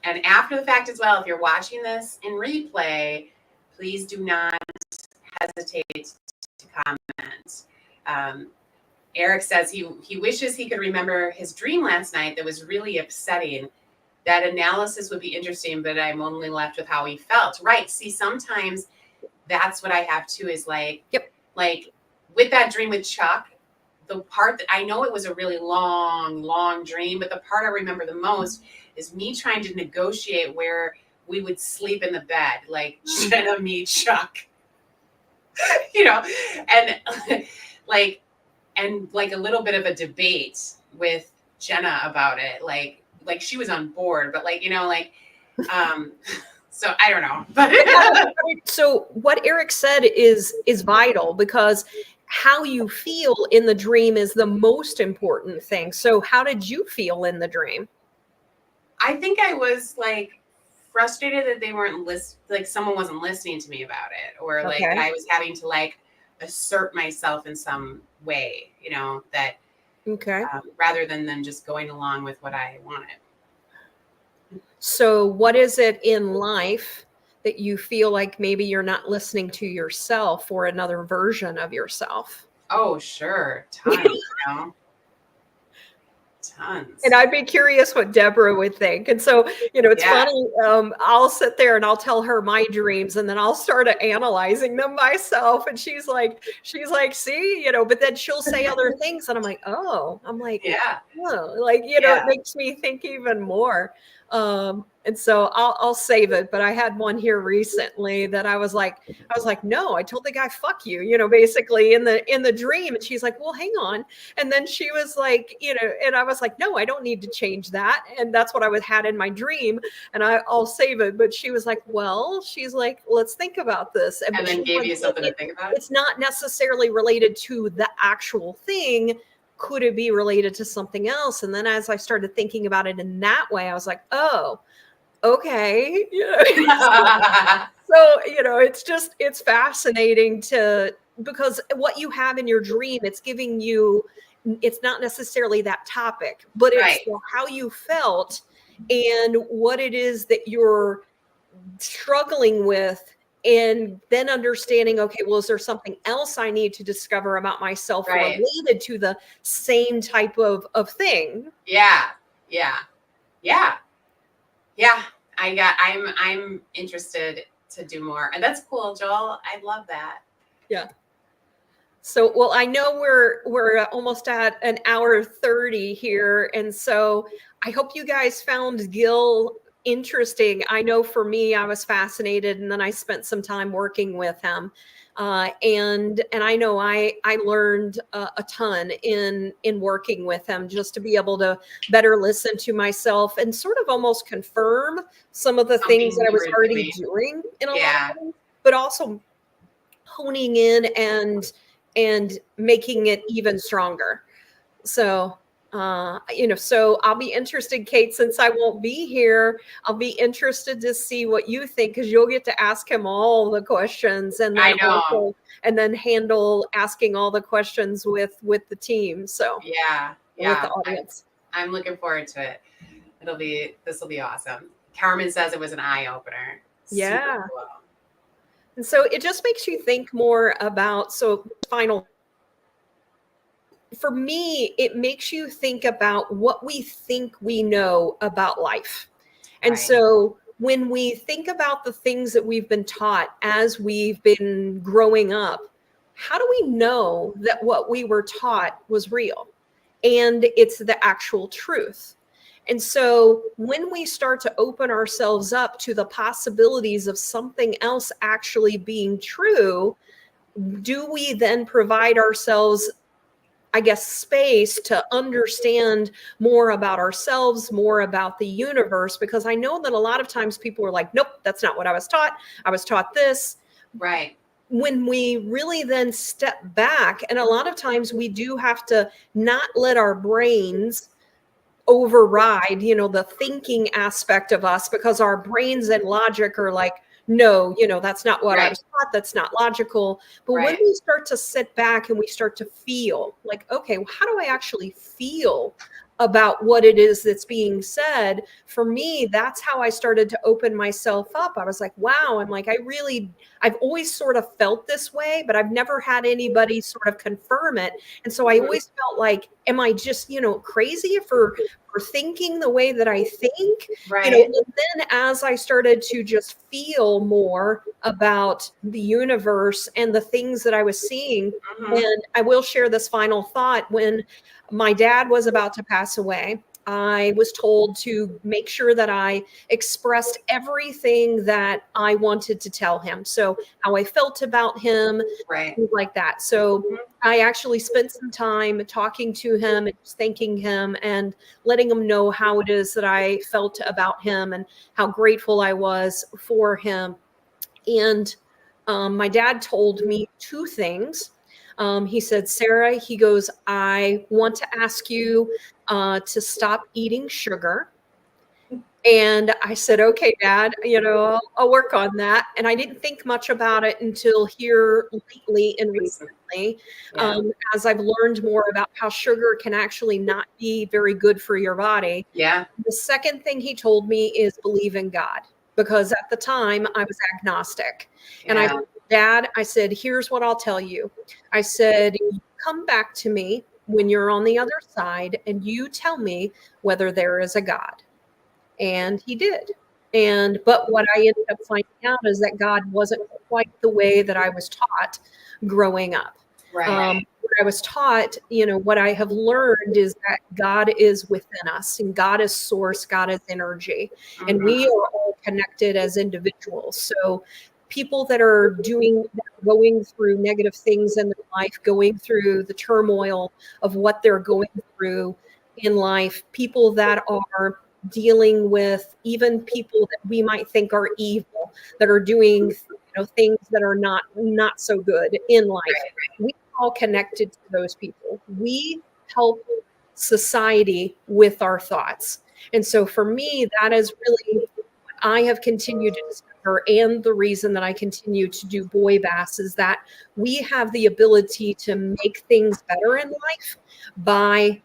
And after the fact as well, if you're watching this in replay, please do not hesitate to comment. Eric says he wishes he could remember his dream last night that was really upsetting. That analysis would be interesting, but I'm only left with how he felt. Right. See, sometimes that's what I have too, is like, like with that dream with Chuck, the part that I know it was a really long dream, but the part I remember the most is me trying to negotiate where we would sleep in the bed, like Jenna, me, Chuck, you know, and like a little bit of a debate with Jenna about it. Like she was on board, but like, you know, like, so I don't know. But so what Eric said is vital, because how you feel in the dream is the most important thing. So how did you feel in the dream? I think I was like frustrated that they weren't like someone wasn't listening to me about it, or like I was having to like assert myself in some way, you know, that rather than just going along with what I wanted. So what is it in life that you feel like maybe you're not listening to yourself or another version of yourself? Oh, sure. Tons, you know? Tons. And I'd be curious what Deborah would think. And so, you know, it's funny. I'll sit there and I'll tell her my dreams, and then I'll start analyzing them myself. And she's like, see, you know, but then she'll say other things. And I'm like, oh, like, you know, it makes me think even more. And so I'll save it. But I had one here recently that I was like, no, I told the guy, fuck you, you know, basically in the dream. And she's like, well, hang on. And then she was like, you know, and I was like, no, I don't need to change that. And that's what I had in my dream. And I'll save it. But she was like, well, she's like, let's think about this. And then gave you something to think about. It's not necessarily related to the actual thing. Could it be related to something else? And then as I started thinking about it in that way, I was like, oh, okay. Yeah. So, you know, it's fascinating because what you have in your dream, it's giving you, it's not necessarily that topic, but it's how you felt and what it is that you're struggling with. And then understanding, okay, well, is there something else I need to discover about myself related to the same type of thing? I'm interested to do more. And that's cool, Joel. I love that. Yeah. So, well, I know we're almost at an hour 30 here. And so I hope you guys found Gil interesting. I know for me, I was fascinated, and then I spent some time working with him. And I know I learned a ton in working with him, just to be able to better listen to myself and sort of almost confirm some of the things that I was already doing in a lot of things, but also honing in and making it even stronger. So, you know, so I'll be interested, Kate, since I won't be here, I'll be interested to see what you think, because you'll get to ask him all the questions, and then also, and then handle asking all the questions with the team. So with the audience. I'm looking forward to it. This will be awesome. Carmen says it was an eye opener. Yeah. Cool. And so it just makes you think more about, for me, it makes you think about what we think we know about life. And so when we think about the things that we've been taught as we've been growing up, how do we know that what we were taught was real and it's the actual truth? And so when we start to open ourselves up to the possibilities of something else actually being true, do we then provide ourselves, I guess, space to understand more about ourselves, more about the universe? Because I know that a lot of times people are like, nope, that's not what I was taught. I was taught this. Right. When we really then step back, and a lot of times we do have to not let our brains override, you know, the thinking aspect of us, because our brains and logic are like, no, you know, that's not what I was taught. That's not logical. But when we start to sit back and we start to feel like, okay, well, how do I actually feel about what it is that's being said, for me, that's how I started to open myself up. I was like, wow, I'm like, I've always sort of felt this way, but I've never had anybody sort of confirm it. And so I always felt like, am I just, crazy for thinking the way that I think? Right. And then as I started to just feel more about the universe and the things that I was seeing, and I will share this final thought. When my dad was about to pass away, I was told to make sure that I expressed everything that I wanted to tell him. So how I felt about him, Right. things like that. So I actually spent some time talking to him and just thanking him and letting him know how it is that I felt about him and how grateful I was for him. And my dad told me two things. He said, Sarah, he goes, I want to ask you to stop eating sugar. And I said, okay, Dad, I'll work on that. And I didn't think much about it until here lately and recently, as I've learned more about how sugar can actually not be very good for your body. Yeah. The second thing he told me is believe in God, because at the time I was agnostic. And I said, Dad, I said, here's what I'll tell you. I said, you come back to me when you're on the other side and you tell me whether there is a God. And he did. But what I ended up finding out is that God wasn't quite the way that I was taught growing up. Right. What I was taught, what I have learned is that God is within us, and God is source, God is energy, and we are all connected as individuals. So people that are going through negative things in their life, going through the turmoil of what they're going through in life, people that are dealing with even people that we might think are evil, that are doing things that are not so good in life. We are all connected to those people. We help society with our thoughts. And so for me, that is really what I have continued to discover, and the reason that I continue to do BOYBAS is that we have the ability to make things better in life by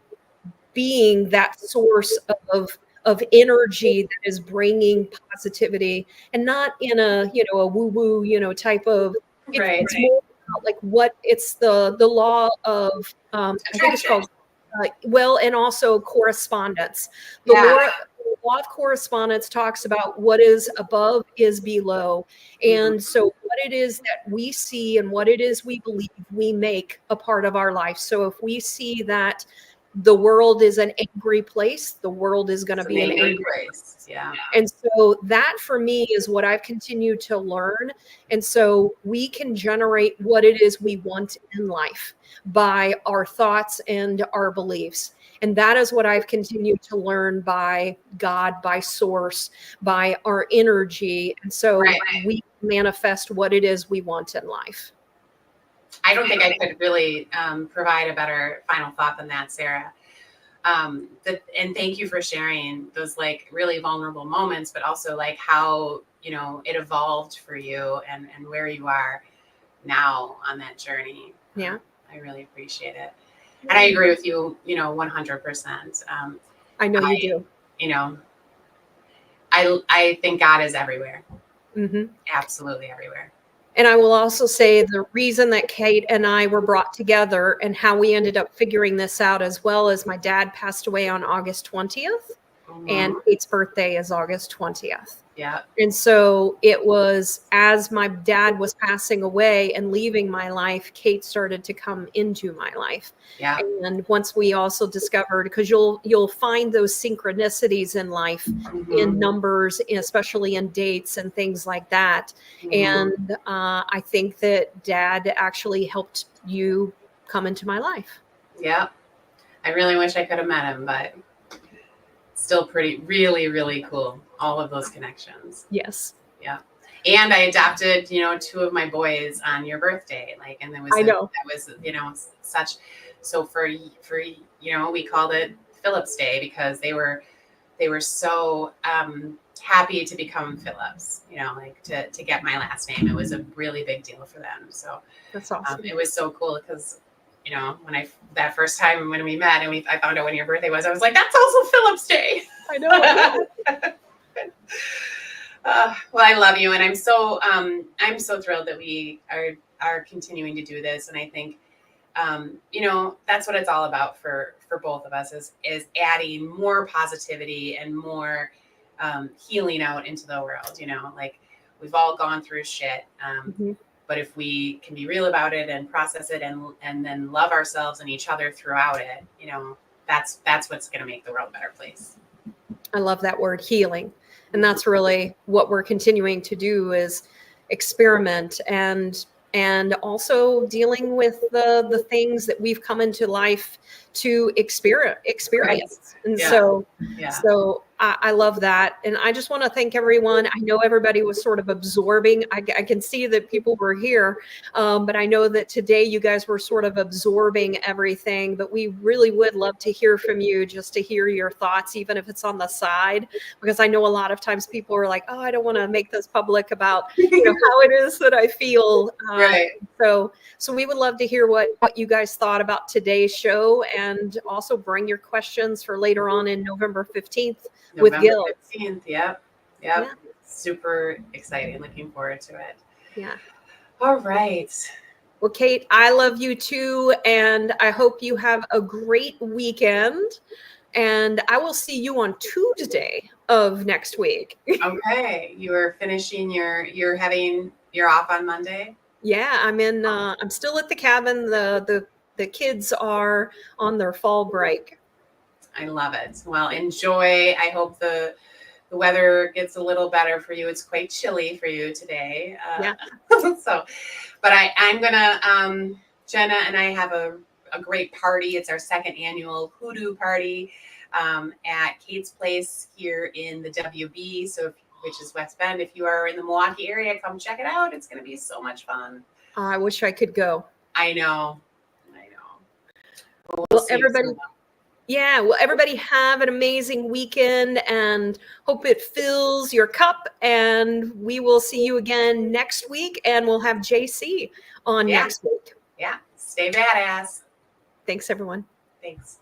being that source of energy that is bringing positivity, and not in a woo woo type of, it's more about like what it's the law of I think it's called and also correspondence. The law of correspondence talks about what is above is below. And so what it is that we see and what it is we believe, we make a part of our life. So if we see that the world is an angry place, the world is going to be an angry place. Yeah. And so that for me is what I've continued to learn. And so we can generate what it is we want in life by our thoughts and our beliefs. And that is what I've continued to learn by God, by source, by our energy. And so we manifest what it is we want in life. I don't think I could really provide a better final thought than that, Sarah. And thank you for sharing those like really vulnerable moments, but also like how, it evolved for you and where you are now on that journey. Yeah. I really appreciate it. And I agree with you, 100%. I know you do. I think God is everywhere. Mm-hmm. Absolutely everywhere. And I will also say the reason that Cate and I were brought together and how we ended up figuring this out, as well as my dad passed away on August 20th, and Cate's birthday is August 20th. Yeah. And so it was as my dad was passing away and leaving my life, Cate started to come into my life. Yeah. And once we also discovered, because you'll find those synchronicities in life, in numbers, especially in dates and things like that. And I think that Dad actually helped you come into my life. Yeah. I really wish I could have met him, but still really, really cool. All of those connections. Yes. Yeah. And I adopted, two of my boys on your birthday. Like, and that was such, so for we called it Phillips Day because they were so happy to become Phillips, like to get my last name. It was a really big deal for them. So that's awesome. It was so cool because you know, that first time when we met and I found out when your birthday was, I was like, that's also Philip's Day. I know. Well, I love you, and I'm so thrilled that we are continuing to do this, and I think you know, that's what it's all about for both of us is adding more positivity and more healing out into the world. You know, like we've all gone through shit, but if we can be real about it and process it and then love ourselves and each other throughout it, you know, that's what's going to make the world a better place. I love that word, healing. And that's really what we're continuing to do, is experiment and also dealing with the things that we've come into life to experience. Right. And Yeah. so I love that. And I just want to thank everyone. I know everybody was sort of absorbing. I can see that people were here, but I know that today you guys were sort of absorbing everything. But we really would love to hear from you, just to hear your thoughts, even if it's on the side, because I know a lot of times people are like, oh, I don't want to make this public about, you know, how it is that I feel. Right. So we would love to hear what you guys thought about today's show, and also bring your questions for later on in November 15th with Gil. 15th. Yep. Yeah. Super exciting. Looking forward to it. Yeah. All right. Well, Cate, I love you too, and I hope you have a great weekend. And I will see you on Tuesday of next week. Okay. You are finishing you're off on Monday? Yeah, I'm still at the cabin. The kids are on their fall break. I love it. Well, enjoy. I hope the weather gets a little better for you. It's quite chilly for you today. Yeah. So, but I'm gonna Jenna and I have a great party. It's our second annual hoodoo party at Kate's place here in the WB. So, which is West Bend. If you are in the Milwaukee area, come check it out. It's going to be so much fun. I wish I could go. I know. Well, everybody have an amazing weekend, and hope it fills your cup. And we will see you again next week, and we'll have JC on next week. Yeah. Stay badass. Thanks, everyone. Thanks.